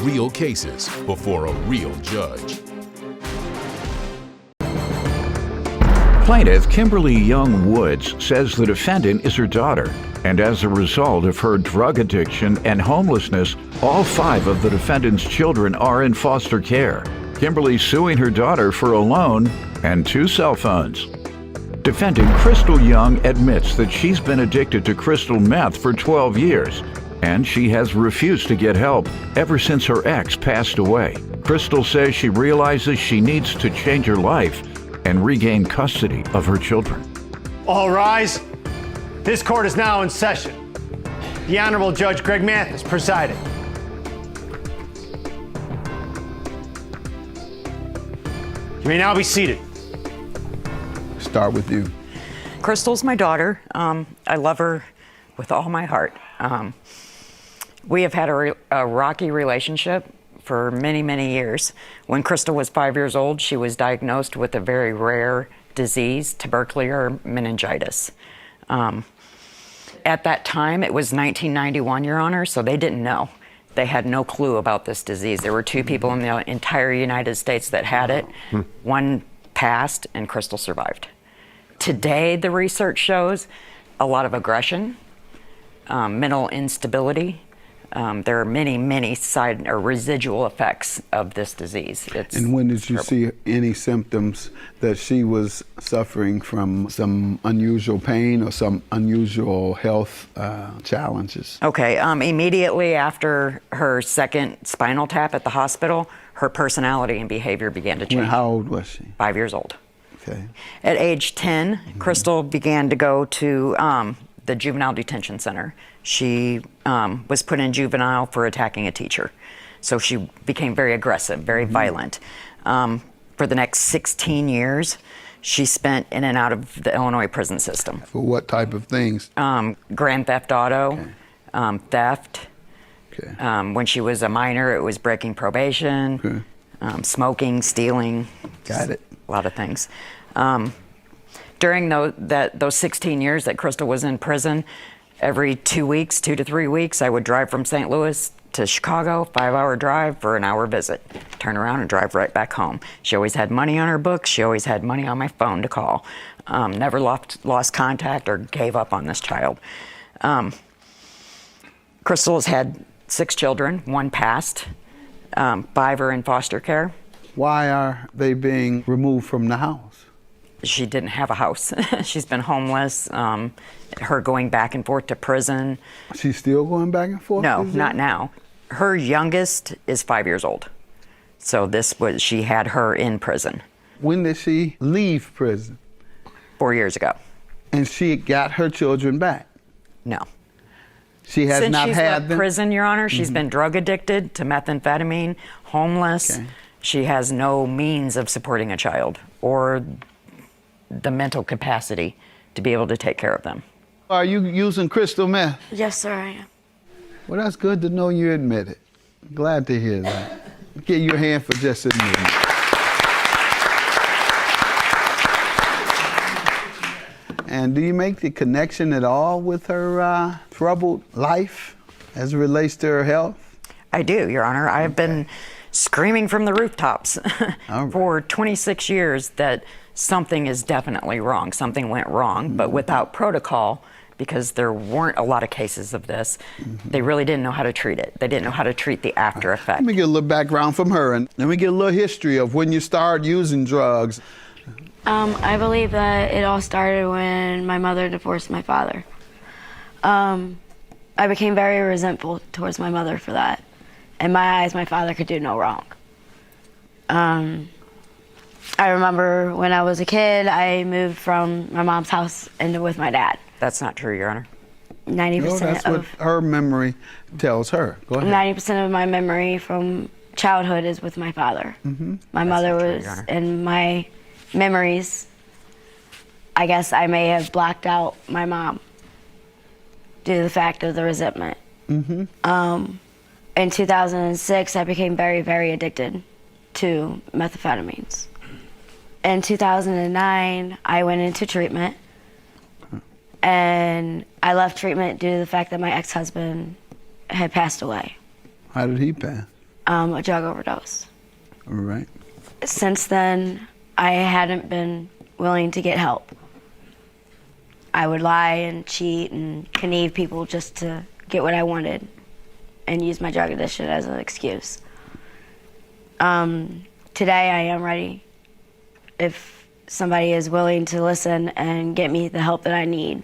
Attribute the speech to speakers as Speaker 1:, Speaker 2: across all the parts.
Speaker 1: real cases before a real judge.
Speaker 2: Plaintiff Kimberly Young Woods says the defendant is her daughter, and as a result of her drug addiction and homelessness, all 5 of the defendant's children are in foster care. Kimberly's suing her daughter for a loan and 2 cell phones. Defendant Crystal Young admits that she's been addicted to crystal meth for 12 years, and she has refused to get help ever since her ex passed away. Crystal says she realizes she needs to change her life and regain custody of her children.
Speaker 3: All rise. This court is now in session. The Honorable Judge Greg Mathis presiding. You may now be seated.
Speaker 4: Start with you.
Speaker 5: Crystal's my daughter. I love her with all my heart. We have had a rocky relationship for many, many years. When Crystal was 5 years old, she was diagnosed with a very rare disease, tubercular meningitis. At that time, it was 1991, Your Honor, so they didn't know. They had no clue about this disease. There were 2 people in the entire United States that had it. One passed, and Crystal survived. Today, the research shows a lot of aggression, mental instability. There are many, many side or residual effects of this disease.
Speaker 4: And when did you see any symptoms that she was suffering from some unusual pain or some unusual health challenges?
Speaker 5: Okay, immediately after her second spinal tap at the hospital, her personality and behavior began to change.
Speaker 4: How old was she?
Speaker 5: 5 years old.
Speaker 4: Okay.
Speaker 5: At age 10, Crystal began to go to the juvenile detention center. She was put in juvenile for attacking a teacher. So she became very aggressive, very violent. For the next 16 years, she spent in and out of the Illinois prison system.
Speaker 4: For what type of things?
Speaker 5: Grand theft auto,
Speaker 4: Okay.
Speaker 5: theft.
Speaker 4: Okay.
Speaker 5: When she was a minor, it was breaking probation, smoking, stealing.
Speaker 4: Got it.
Speaker 5: A lot of things. During those 16 years that Crystal was in prison, every 2 weeks, 2 to 3 weeks, I would drive from St. Louis to Chicago, 5-hour drive for an hour visit, turn around and drive right back home. She always had money on her books. She always had money on my phone to call. Never lost contact or gave up on this child. Crystal has had 6 children, 1 passed, 5 are in foster care.
Speaker 4: Why are they being removed from the house?
Speaker 5: She didn't have a house. She's been homeless. Her going back and forth to prison.
Speaker 4: She's still going back and forth?
Speaker 5: No, not now. Her youngest is 5 years old. So she had her in prison.
Speaker 4: When did she leave prison?
Speaker 5: 4 years ago.
Speaker 4: And she got her children back?
Speaker 5: No.
Speaker 4: She has
Speaker 5: Since
Speaker 4: not
Speaker 5: she's
Speaker 4: had
Speaker 5: left
Speaker 4: them?
Speaker 5: prison, Your Honor, she's been drug addicted to methamphetamine, homeless.
Speaker 4: Okay.
Speaker 5: She has no means of supporting a child or the mental capacity to be able to take care of them.
Speaker 4: Are you using crystal meth?
Speaker 6: Yes, sir, I am.
Speaker 4: Well, that's good to know you admit it. Glad to hear that. Give you a hand for just admitting it. And do you make the connection at all with her troubled life as it relates to her health?
Speaker 5: I do, Your Honor. I have been screaming from the rooftops for 26 years that something is definitely wrong. Something went wrong, but without protocol, because there weren't a lot of cases of this, they really didn't know how to treat it. They didn't know how to treat the after effect.
Speaker 4: Let me get a little background from her, and let me get a little history of when you started using drugs.
Speaker 6: I believe that it all started when my mother divorced my father. I became very resentful towards my mother for that. In my eyes, my father could do no wrong. I remember when I was a kid, I moved from my mom's house into with my dad.
Speaker 5: That's not true, Your Honor.
Speaker 6: 90%
Speaker 4: No, that's what her memory tells her. Go ahead.
Speaker 6: 90% of my memory from childhood is with my father. My mother was in my memories. I guess I may have blacked out my mom due to the fact of the resentment. In 2006, I became very, very addicted to methamphetamines. In 2009, I went into treatment, and I left treatment due to the fact that my ex-husband had passed away.
Speaker 4: How did he pass?
Speaker 6: A drug overdose.
Speaker 4: All right.
Speaker 6: Since then, I hadn't been willing to get help. I would lie and cheat and conneve people just to get what I wanted and use my drug addiction as an excuse. Today I am ready. If somebody is willing to listen and get me the help that I need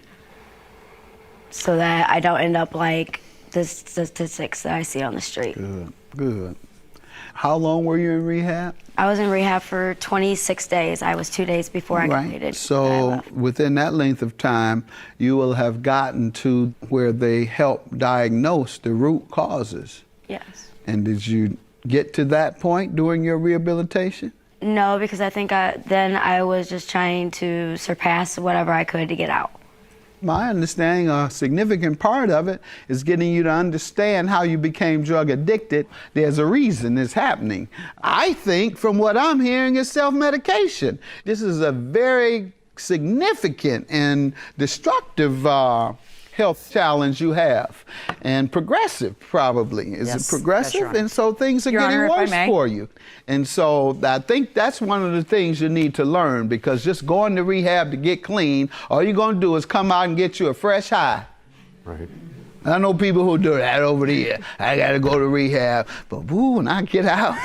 Speaker 6: so that I don't end up like the statistics that I see on the street.
Speaker 4: Good, good. How long were you in rehab?
Speaker 6: I was in rehab for 26 days. I was 2 days before I completed.
Speaker 4: So within that length of time, you will have gotten to where they help diagnose the root causes.
Speaker 6: Yes.
Speaker 4: And did you get to that point during your rehabilitation?
Speaker 6: No, because I think then I was just trying to surpass whatever I could to get out.
Speaker 4: My understanding, a significant part of it is getting you to understand how you became drug addicted. There's a reason it's happening. I think from what I'm hearing is self-medication. This is a very significant and destructive health challenge you have, and progressive probably. Is it progressive? And so things are getting worse for you. And so I think that's one of the things you need to learn, because just going to rehab to get clean, all you're going to do is come out and get you a fresh high.
Speaker 7: Right.
Speaker 4: I know people who do that over the year. I got to go to rehab, but woo, when I get out,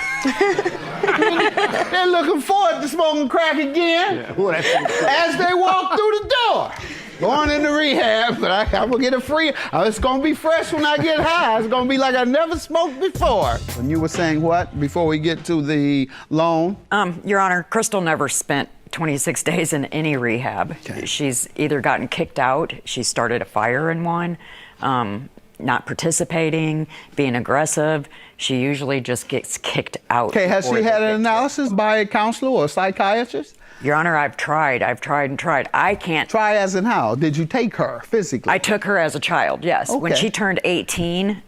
Speaker 4: they're looking forward to smoking crack again as they walk through the door. Going into rehab, but I'm gonna get it free. It's gonna be fresh when I get high. It's gonna be like I never smoked before. And you were saying what before we get to the loan?
Speaker 5: Your Honor, Crystal never spent 26 days in any rehab. Okay. She's either gotten kicked out, she started a fire in one, not participating, being aggressive. She usually just gets kicked out.
Speaker 4: Okay, has she had an analysis by a counselor or a psychiatrist?
Speaker 5: Your Honor, I've tried and tried. I can't.
Speaker 4: Try as in how? Did you take her physically?
Speaker 5: I took her as a child, yes. Okay. When she turned 18,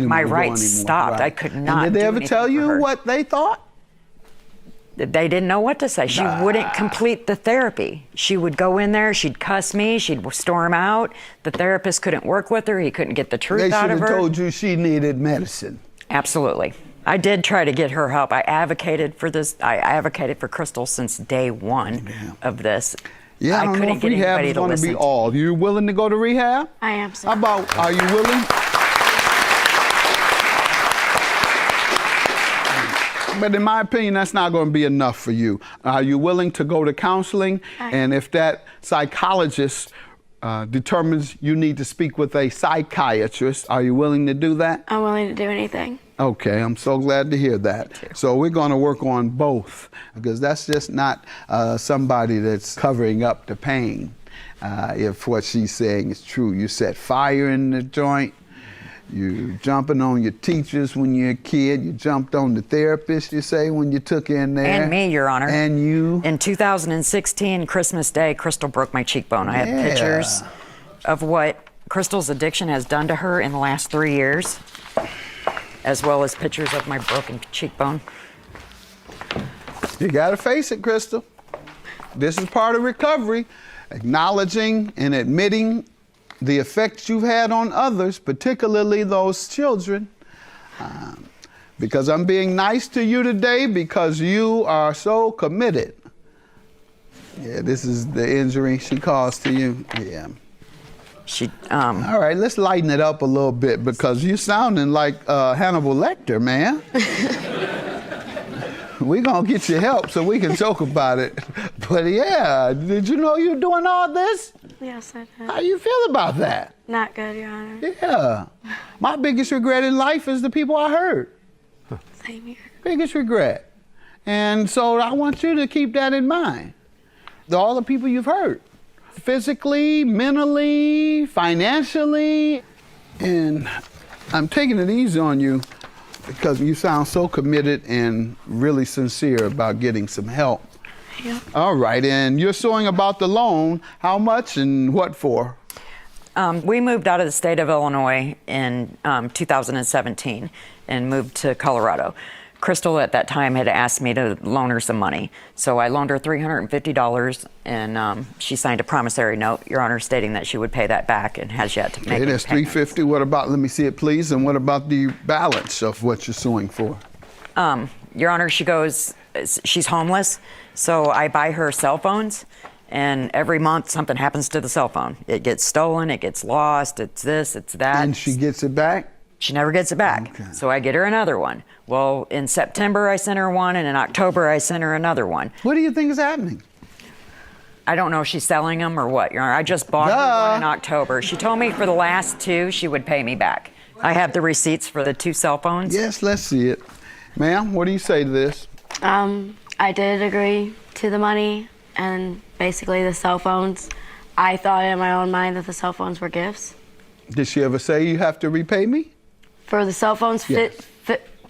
Speaker 5: my rights stopped. Right. I could not.
Speaker 4: And did they ever tell you what they thought?
Speaker 5: They didn't know what to say. She wouldn't complete the therapy. She would go in there, she'd cuss me, she'd storm out. The therapist couldn't work with her, he couldn't get the truth out of her.
Speaker 4: They should have told you she needed medicine.
Speaker 5: Absolutely. I did try to get her help. I advocated for this. I advocated for Crystal since day one of this.
Speaker 4: Yeah, I don't know if rehab is going to be all. You willing to go to rehab?
Speaker 6: I am, sir.
Speaker 4: How about, are you willing? But in my opinion, that's not going to be enough for you. Are you willing to go to counseling? And if that psychologist determines you need to speak with a psychiatrist, are you willing to do that?
Speaker 6: I'm willing to do anything.
Speaker 4: Okay, I'm so glad to hear that. So we're going to work on both, because that's just not somebody that's covering up the pain. If what she's saying is true, you set fire in the joint, you jumping on your teachers when you're a kid, you jumped on the therapist, you say, when you took in there.
Speaker 5: And me, Your Honor.
Speaker 4: And you.
Speaker 5: In 2016, Christmas Day, Crystal broke my cheekbone. I have pictures of what Crystal's addiction has done to her in the last 3 years, as well as pictures of my broken cheekbone.
Speaker 4: You gotta face it, Crystal. This is part of recovery. Acknowledging and admitting the effects you've had on others, particularly those children. Because I'm being nice to you today because you are so committed. Yeah, this is the injury she caused to you. Yeah. All right, let's lighten it up a little bit, because you sounding like Hannibal Lecter, man. We're going to get you help so we can joke about it. But yeah, did you know you're doing all this?
Speaker 6: Yes, I did.
Speaker 4: How you feel about that?
Speaker 6: Not good, Your Honor.
Speaker 4: Yeah. My biggest regret in life is the people I hurt.
Speaker 6: Same here.
Speaker 4: Biggest regret. And so I want you to keep that in mind. All the people you've hurt. Physically, mentally, financially. And I'm taking it easy on you because you sound so committed and really sincere about getting some help.
Speaker 6: Yep.
Speaker 4: All right, and you're suing about the loan. How much and what for?
Speaker 5: We moved out of the state of Illinois in 2017 and moved to Colorado. Crystal at that time had asked me to loan her some money. So I loaned her $350, and she signed a promissory note, Your Honor, stating that she would pay that back and has yet to make it.
Speaker 4: Okay, that's $350. What about, let me see it, please, and what about the balance of what you're suing for?
Speaker 5: Your Honor, she's homeless, so I buy her cell phones, and every month something happens to the cell phone. It gets stolen, it gets lost, it's this, it's that.
Speaker 4: And she gets it back?
Speaker 5: She never gets it back.
Speaker 4: Okay.
Speaker 5: So I get her another one. Well, in September I sent her one, and in October I sent her another one.
Speaker 4: What do you think is happening?
Speaker 5: I don't know if she's selling them or what, Your Honor. I just bought her one in October. She told me for the last two she would pay me back. I have the receipts for the 2 cell phones.
Speaker 4: Yes, let's see it. Ma'am, what do you say to this?
Speaker 6: I did agree to the money and basically the cell phones. I thought in my own mind that the cell phones were gifts.
Speaker 4: Did she ever say you have to repay me?
Speaker 6: For the cell phones,
Speaker 4: Yes.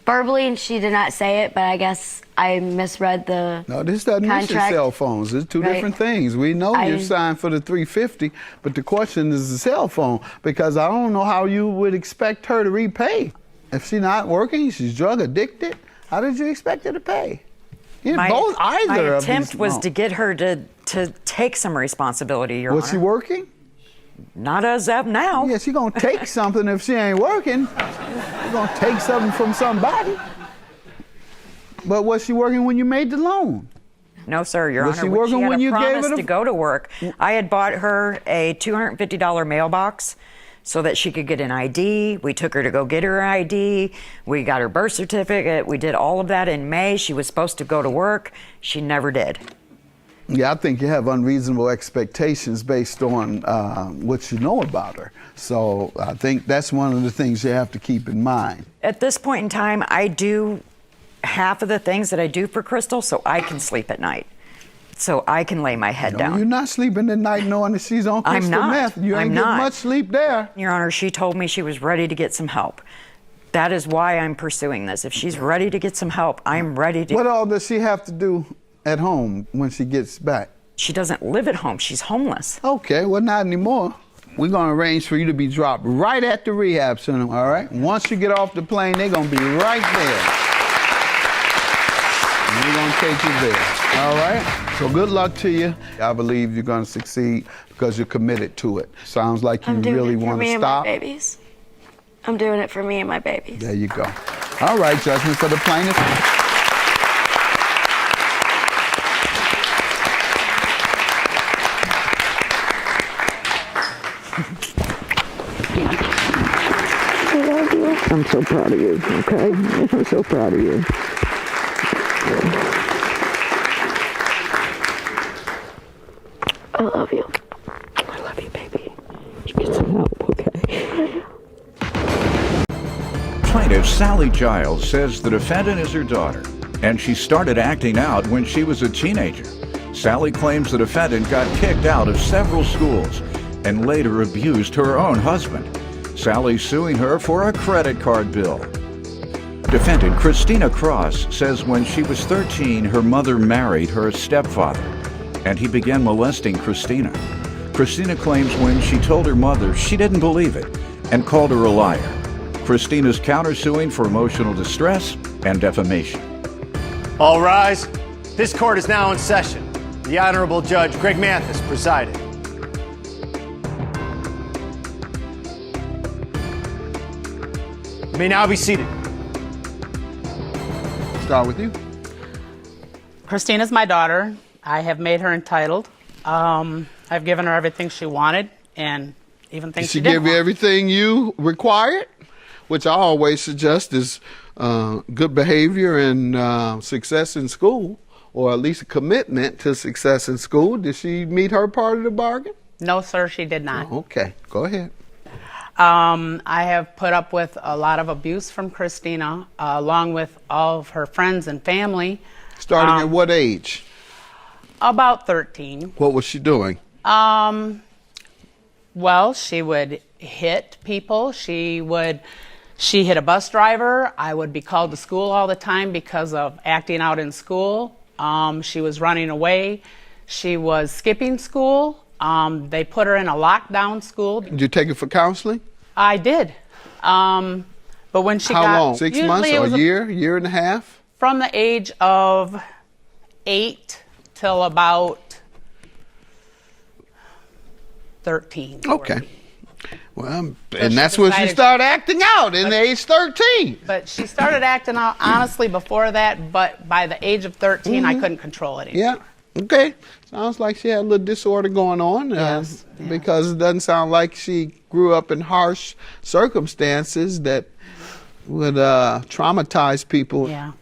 Speaker 6: verbally, and she did not say it, but I guess I misread the
Speaker 4: No, this doesn't mention
Speaker 6: contract.
Speaker 4: cell phones. It's two
Speaker 6: Right.
Speaker 4: different things. We know you signed for the $350, but the question is the cell phone, because I don't know how you would expect her to repay. If she's not working, she's drug addicted, how did you expect her to pay?
Speaker 5: My
Speaker 4: Either of
Speaker 5: attempt
Speaker 4: these,
Speaker 5: was
Speaker 4: no.
Speaker 5: to get her to take some responsibility, Your Honor.
Speaker 4: Was she working?
Speaker 5: Not as of now.
Speaker 4: Yeah, she gonna take something if she ain't working. She's gonna take something from somebody. But was she working when you made the loan?
Speaker 5: No, sir, Your
Speaker 4: Was
Speaker 5: Honor.
Speaker 4: she working
Speaker 5: had
Speaker 4: when
Speaker 5: a
Speaker 4: you gave her
Speaker 5: promise
Speaker 4: the-
Speaker 5: to go to work. I had bought her a $250 mailbox so that she could get an ID. We took her to go get her ID. We got her birth certificate. We did all of that in May. She was supposed to go to work. She never did.
Speaker 4: Yeah, I think you have unreasonable expectations based on what you know about her. So I think that's one of the things you have to keep in mind.
Speaker 5: At this point in time, I do half of the things that I do for Crystal so I can sleep at night. So I can lay my head
Speaker 4: No,
Speaker 5: down.
Speaker 4: you're not sleeping at night knowing that she's on
Speaker 5: I'm
Speaker 4: crystal
Speaker 5: not.
Speaker 4: meth. You
Speaker 5: I'm
Speaker 4: ain't getting
Speaker 5: not.
Speaker 4: much sleep there.
Speaker 5: Your Honor, she told me she was ready to get some help. That is why I'm pursuing this. If she's ready to get some help, I'm ready to.
Speaker 4: What all does she have to do at home when she gets back?
Speaker 5: She doesn't live at home. She's homeless.
Speaker 4: Okay, well, not anymore. We're going to arrange for you to be dropped right at the rehab center, all right? Once you get off the plane, they're going to be right there. And we're going to take you there, all right? So good luck to you. I believe you're going to succeed because you're committed to it. Sounds like you
Speaker 6: I'm doing
Speaker 4: really
Speaker 6: it for
Speaker 4: want
Speaker 6: me
Speaker 4: to
Speaker 6: and
Speaker 4: stop.
Speaker 6: my babies. I'm doing it for me and my babies.
Speaker 4: There you go. All right, judgment for the plaintiff.
Speaker 5: I'm so proud of you, okay? I'm so proud of you.
Speaker 6: I love you.
Speaker 5: I love you, baby. Get some help, okay?
Speaker 2: Plaintiff Sally Giles says the defendant is her daughter, and she started acting out when she was a teenager. Sally claims the defendant got kicked out of several schools and later abused her own husband. Sally's suing her for a credit card bill. Defendant Christina Cross says when she was 13, her mother married her stepfather, and he began molesting Christina. Christina claims when she told her mother, she didn't believe it and called her a liar. Christina's countersuing for emotional distress and defamation.
Speaker 3: All rise. This court is now in session. The Honorable Judge Greg Mathis presiding. You may now be seated.
Speaker 4: Start with you.
Speaker 7: Christina's my daughter. I have made her entitled. I've given her everything she wanted and even things
Speaker 4: Did she
Speaker 7: she didn't
Speaker 4: give you
Speaker 7: want.
Speaker 4: everything you required? Which I always suggest is good behavior and success in school, or at least a commitment to success in school. Did she meet her part of the bargain?
Speaker 7: No, sir, she did not.
Speaker 4: Okay, go ahead.
Speaker 7: I have put up with a lot of abuse from Christina, along with all of her friends and family.
Speaker 4: Starting at what age?
Speaker 7: About 13.
Speaker 4: What was she doing?
Speaker 7: Well, she would hit people. She hit a bus driver. I would be called to school all the time because of acting out in school. She was running away. She was skipping school. They put her in a lockdown school.
Speaker 4: Did you take it for counseling?
Speaker 7: I did. But But when she
Speaker 4: How
Speaker 7: got
Speaker 4: long? 6 months
Speaker 7: usually it
Speaker 4: or
Speaker 7: was
Speaker 4: a year? Year and a half?
Speaker 7: from the age of 8 till about 13.
Speaker 4: Okay. Well, and
Speaker 7: she
Speaker 4: that's when she
Speaker 7: decided
Speaker 4: started acting out in the age 13.
Speaker 7: But she started acting out honestly before that, but by the age of 13, I couldn't control it anymore.
Speaker 4: Yeah. Okay. Sounds like she had a little disorder going on.
Speaker 7: Yes.
Speaker 4: Because it doesn't sound like she grew up in harsh circumstances that would traumatize people.
Speaker 7: Yeah.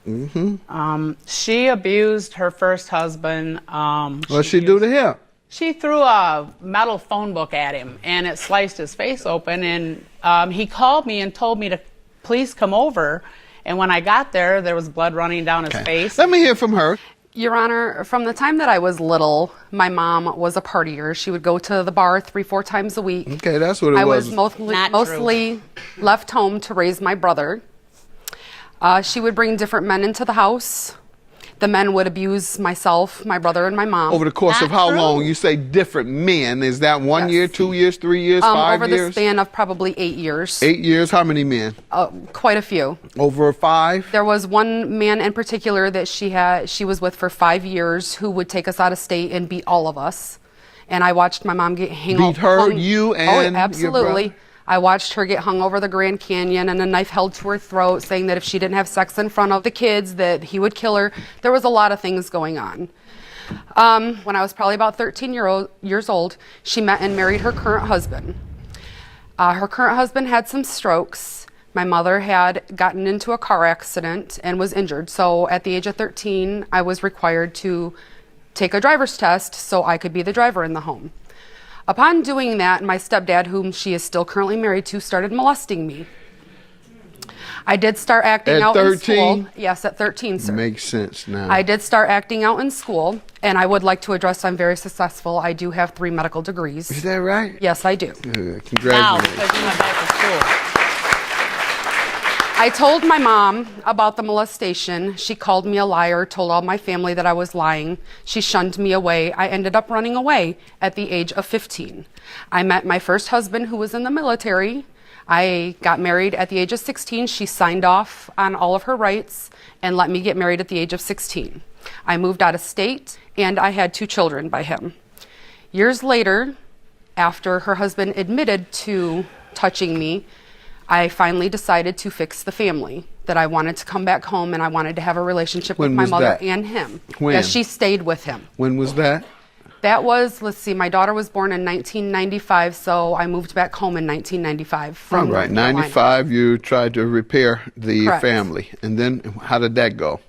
Speaker 7: She abused her first husband.
Speaker 4: What'd she do to him?
Speaker 7: She threw a metal phone book at him, and it sliced his face open. And he called me and told me to please come over. And when I got there, there was blood running down his face.
Speaker 4: Let me hear from her.
Speaker 8: Your Honor, from the time that I was little, my mom was a partier. She would go to the bar 3-4 times a week.
Speaker 4: Okay, that's what it
Speaker 8: I
Speaker 4: was.
Speaker 8: was mostly left home to raise my brother. She would bring different men into the house. The men would abuse myself, my brother, and my mom.
Speaker 4: Over the course of how long? You say different men. Is that 1 year, 2 years, 3 years, 5 years?
Speaker 8: Over the span of probably 8 years.
Speaker 4: 8 years? How many men?
Speaker 8: Quite a few.
Speaker 4: Over 5?
Speaker 8: There was one man in particular that she was with for 5 years who would take us out of state and beat all of us. And I watched my mom get
Speaker 4: Beat her, you, and
Speaker 8: absolutely.
Speaker 4: your brother?
Speaker 8: I watched her get hung over the Grand Canyon and a knife held to her throat, saying that if she didn't have sex in front of the kids, that he would kill her. There was a lot of things going on. When I was probably about 13 years old, she met and married her current husband. Her current husband had some strokes. My mother had gotten into a car accident and was injured. So at the age of 13, I was required to take a driver's test so I could be the driver in the home. Upon doing that, my stepdad, whom she is still currently married to, started molesting me. I did start acting out in school. Yes, at 13, sir.
Speaker 4: Makes sense now.
Speaker 8: I did start acting out in school, and I would like to address I'm very successful. I do have 3 medical degrees.
Speaker 4: Is that right?
Speaker 8: Yes, I do.
Speaker 4: Good. Congratulations.
Speaker 7: Now, because you went back to school.
Speaker 8: I told my mom about the molestation. She called me a liar, told all my family that I was lying. She shunned me away. I ended up running away at the age of 15. I met my first husband, who was in the military. I got married at the age of 16. She signed off on all of her rights and let me get married at the age of 16. I moved out of state, and I had 2 children by him. Years later, after her husband admitted to touching me, I finally decided to fix the family, that I wanted to come back home and I wanted to have a relationship with my mother and him.
Speaker 4: When?
Speaker 8: Yes, she stayed with him.
Speaker 4: When was that?
Speaker 8: That was, let's see, my daughter was born in 1995, so I moved back home in 1995 from
Speaker 4: All right,
Speaker 8: North Carolina.
Speaker 4: 95, you tried to repair the
Speaker 8: Correct.
Speaker 4: family. And then how did that go?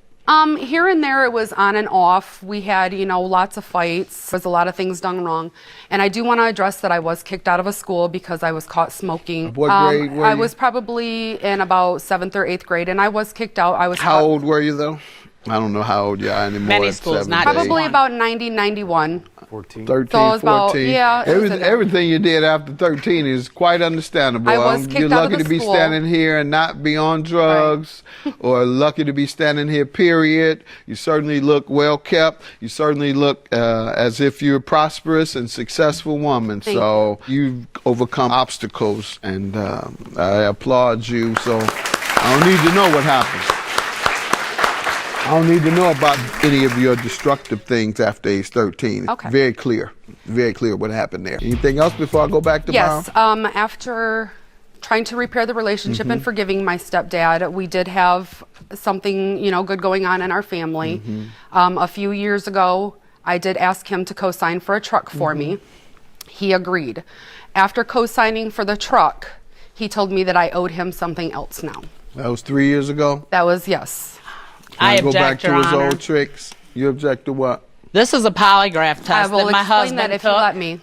Speaker 8: Here and there, it was on and off. We had, lots of fights. There was a lot of things done wrong. And I do want to address that I was kicked out of a school because I was caught smoking.
Speaker 4: What grade were you?
Speaker 8: I was probably in about 7th or 8th grade, and I was kicked out.
Speaker 4: How old were you, though? I don't know how old you are anymore.
Speaker 7: Many
Speaker 4: at
Speaker 7: schools,
Speaker 4: 7,
Speaker 7: not
Speaker 4: 8.
Speaker 8: Probably about 90, 91.
Speaker 4: 13,
Speaker 8: So I was
Speaker 4: 14.
Speaker 8: about- yeah, it was in there.
Speaker 4: Everything you did after 13 is quite understandable.
Speaker 8: I was kicked
Speaker 4: You're
Speaker 8: out of
Speaker 4: lucky
Speaker 8: the
Speaker 4: to be
Speaker 8: school.
Speaker 4: standing here and not be on drugs, or lucky to be standing here, period. You certainly look well kept. You certainly look as if you're a prosperous and successful woman. So you've overcome obstacles, and I applaud you. So I don't need to know what happened. I don't need to know about any of your destructive things after age 13.
Speaker 8: Okay.
Speaker 4: Very clear what happened there. Anything else before I go back to
Speaker 8: Yes.
Speaker 4: Mom?
Speaker 8: After trying to repair the relationship and forgiving my stepdad, we did have something, good going on in our family. A few years ago, I did ask him to co-sign for a truck for me. He agreed. After co-signing for the truck, he told me that I owed him something else now.
Speaker 4: That was 3 years ago?
Speaker 8: That was, yes.
Speaker 7: I
Speaker 4: Go back
Speaker 7: object,
Speaker 4: to
Speaker 7: Your
Speaker 4: his
Speaker 7: Honor.
Speaker 4: old tricks. You object to what?
Speaker 7: This is a polygraph test
Speaker 8: I will
Speaker 7: that my
Speaker 8: explain
Speaker 7: husband
Speaker 8: that if
Speaker 7: took.
Speaker 8: you let me.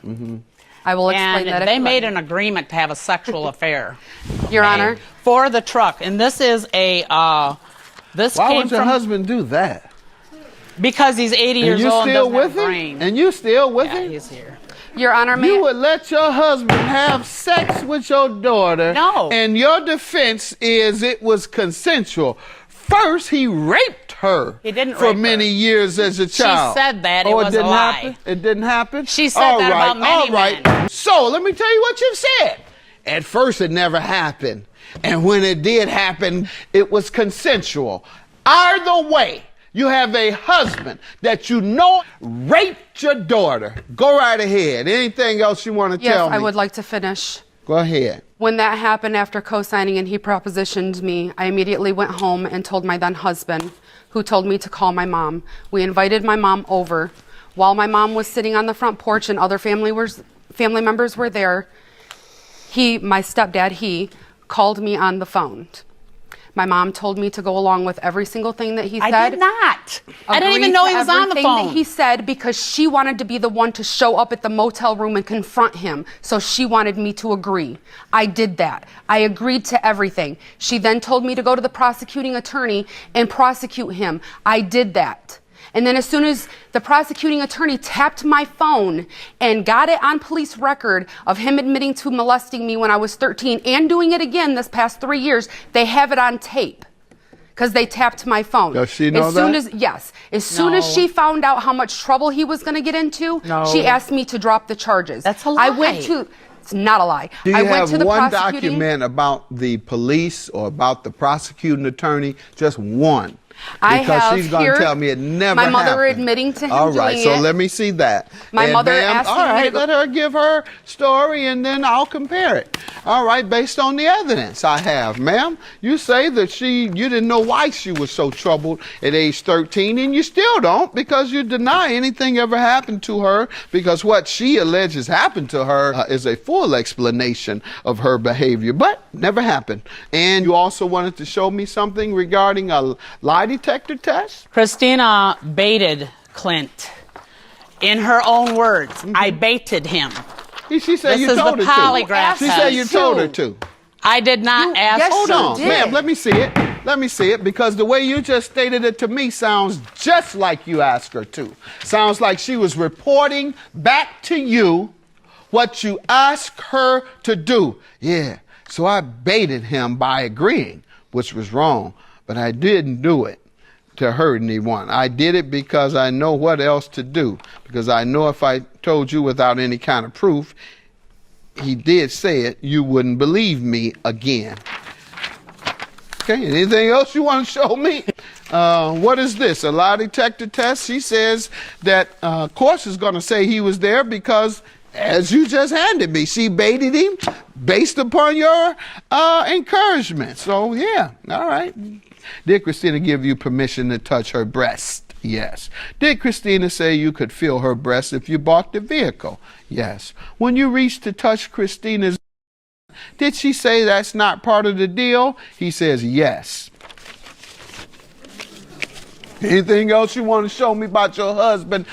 Speaker 8: I will explain
Speaker 7: And
Speaker 8: that if
Speaker 7: they
Speaker 8: you
Speaker 7: made
Speaker 8: let
Speaker 7: an agreement to have a sexual affair.
Speaker 8: me. Your Honor.
Speaker 7: For the truck. And this is a, this
Speaker 4: Why
Speaker 7: came
Speaker 4: would your
Speaker 7: from,
Speaker 4: husband do that?
Speaker 7: because he's 80
Speaker 4: And
Speaker 7: years
Speaker 4: you
Speaker 7: old and
Speaker 4: still
Speaker 7: doesn't have
Speaker 4: with
Speaker 7: a
Speaker 4: him?
Speaker 7: brain.
Speaker 4: And you still with
Speaker 7: Yeah,
Speaker 4: him?
Speaker 7: he's here.
Speaker 8: Your Honor, may
Speaker 4: You would let your husband have sex with your daughter.
Speaker 7: No.
Speaker 4: And your defense is it was consensual. First, he raped her.
Speaker 7: He didn't
Speaker 4: for
Speaker 7: rape
Speaker 4: many
Speaker 7: her.
Speaker 4: years as a child.
Speaker 7: said that. It
Speaker 4: Oh,
Speaker 7: was a
Speaker 4: didn't
Speaker 7: lie.
Speaker 4: happen? It didn't happen?
Speaker 7: She said
Speaker 4: All
Speaker 7: that
Speaker 4: right,
Speaker 7: about many
Speaker 4: all right.
Speaker 7: men.
Speaker 4: So let me tell you what you've said. At first, it never happened. And when it did happen, it was consensual. Either way, you have a husband that you know raped your daughter. Go right ahead. Anything else you want to tell me?
Speaker 8: Yes, I would like to finish.
Speaker 4: Go ahead.
Speaker 8: When that happened after co-signing and he propositioned me, I immediately went home and told my then husband, who told me to call my mom. We invited my mom over. While my mom was sitting on the front porch and other family members were there, my stepdad, called me on the phone. My mom told me to go along with every single thing that he said.
Speaker 7: I did not. I didn't even know he was on the phone.
Speaker 8: Everything that he said, because she wanted to be the one to show up at the motel room and confront him. So she wanted me to agree. I did that. I agreed to everything. She then told me to go to the prosecuting attorney and prosecute him. I did that. And then as soon as the prosecuting attorney tapped my phone and got it on police record of him admitting to molesting me when I was 13 and doing it again this past 3 years, they have it on tape because they tapped my phone.
Speaker 4: Does she know that?
Speaker 8: Yes. As soon as she found out how much trouble he was going to get into, she asked me to drop the charges.
Speaker 7: That's a lie.
Speaker 8: It's not a lie.
Speaker 4: Do you
Speaker 8: I went
Speaker 4: have
Speaker 8: to the
Speaker 4: one
Speaker 8: prosecuting
Speaker 4: document about the police or about the prosecuting attorney? Just one.
Speaker 8: I
Speaker 4: Because
Speaker 8: have
Speaker 4: she's going to
Speaker 8: here
Speaker 4: tell me it never
Speaker 8: my mother
Speaker 4: happened.
Speaker 8: admitting to him
Speaker 4: All right,
Speaker 8: doing
Speaker 4: so
Speaker 8: it.
Speaker 4: let me see that.
Speaker 8: My
Speaker 4: And
Speaker 8: mother
Speaker 4: ma'am,
Speaker 8: asked
Speaker 4: all
Speaker 8: me to
Speaker 4: right,
Speaker 8: go-
Speaker 4: let her give her story and then I'll compare it. All right, based on the evidence I have. Ma'am, you say that you didn't know why she was so troubled at age 13, and you still don't, because you deny anything ever happened to her, because what she alleges happened to her is a full explanation of her behavior, but never happened. And you also wanted to show me something regarding a lie detector test?
Speaker 7: Christina baited Clint. In her own words, I baited him.
Speaker 4: She said
Speaker 7: This
Speaker 4: you
Speaker 7: is
Speaker 4: told
Speaker 7: the
Speaker 4: her
Speaker 7: polygraph
Speaker 4: to. She said you
Speaker 7: test.
Speaker 4: told her to.
Speaker 7: I did not ask
Speaker 8: yes,
Speaker 4: Hold
Speaker 8: you
Speaker 4: on,
Speaker 8: did.
Speaker 4: ma'am, let me see it. Let me see it, because the way you just stated it to me sounds just like you asked her to. Sounds like she was reporting back to you what you asked her to do. Yeah, so I baited him by agreeing, which was wrong, but I didn't do it to hurt anyone. I did it because I know what else to do, because I know if I told you without any kind of proof, he did say it, you wouldn't believe me again. Okay, anything else you want to show me? What is this, a lie detector test? She says that, of course, is going to say he was there because, as you just handed me, she baited him based upon your encouragement. So, yeah, all right. Did Christina give you permission to touch her breast? Yes. Did Christina say you could feel her breast if you bought the vehicle? Yes. When you reached to touch Christina's, did she say that's not part of the deal? He says yes. Anything else you want to show me about your husband?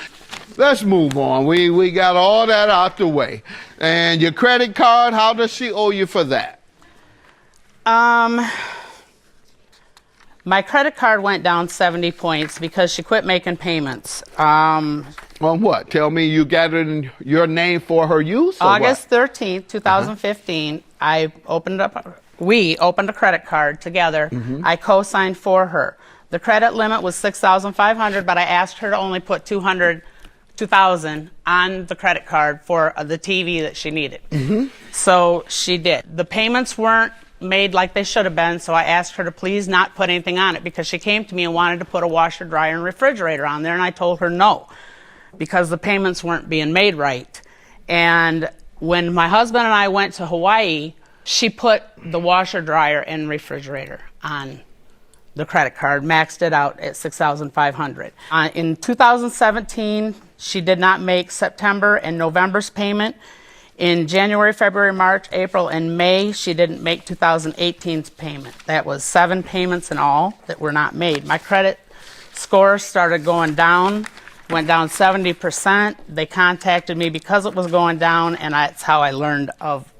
Speaker 4: Let's move on. We got all that out the way. And your credit card, how does she owe you for that?
Speaker 7: My credit card went down 70 points because she quit making payments.
Speaker 4: On what? Tell me you gathered your name for her use? Or
Speaker 7: August
Speaker 4: what?
Speaker 7: 13th, 2015, we opened a credit card together. I co-signed for her. The credit limit was $6,500, but I asked her to only put $2,000 on the credit card for the TV that she needed. So she did. The payments weren't made like they should have been, so I asked her to please not put anything on it, because she came to me and wanted to put a washer, dryer, and refrigerator on there, and I told her no, because the payments weren't being made right. And when my husband and I went to Hawaii, she put the washer, dryer, and refrigerator on the credit card, maxed it out at $6,500. In 2017, she did not make September and November's payment. In January, February, March, April, and May, she didn't make 2018's payment. That was 7 payments in all that were not made. My credit score started going down, went down 70%. They contacted me because it was going down, and that's how I learned of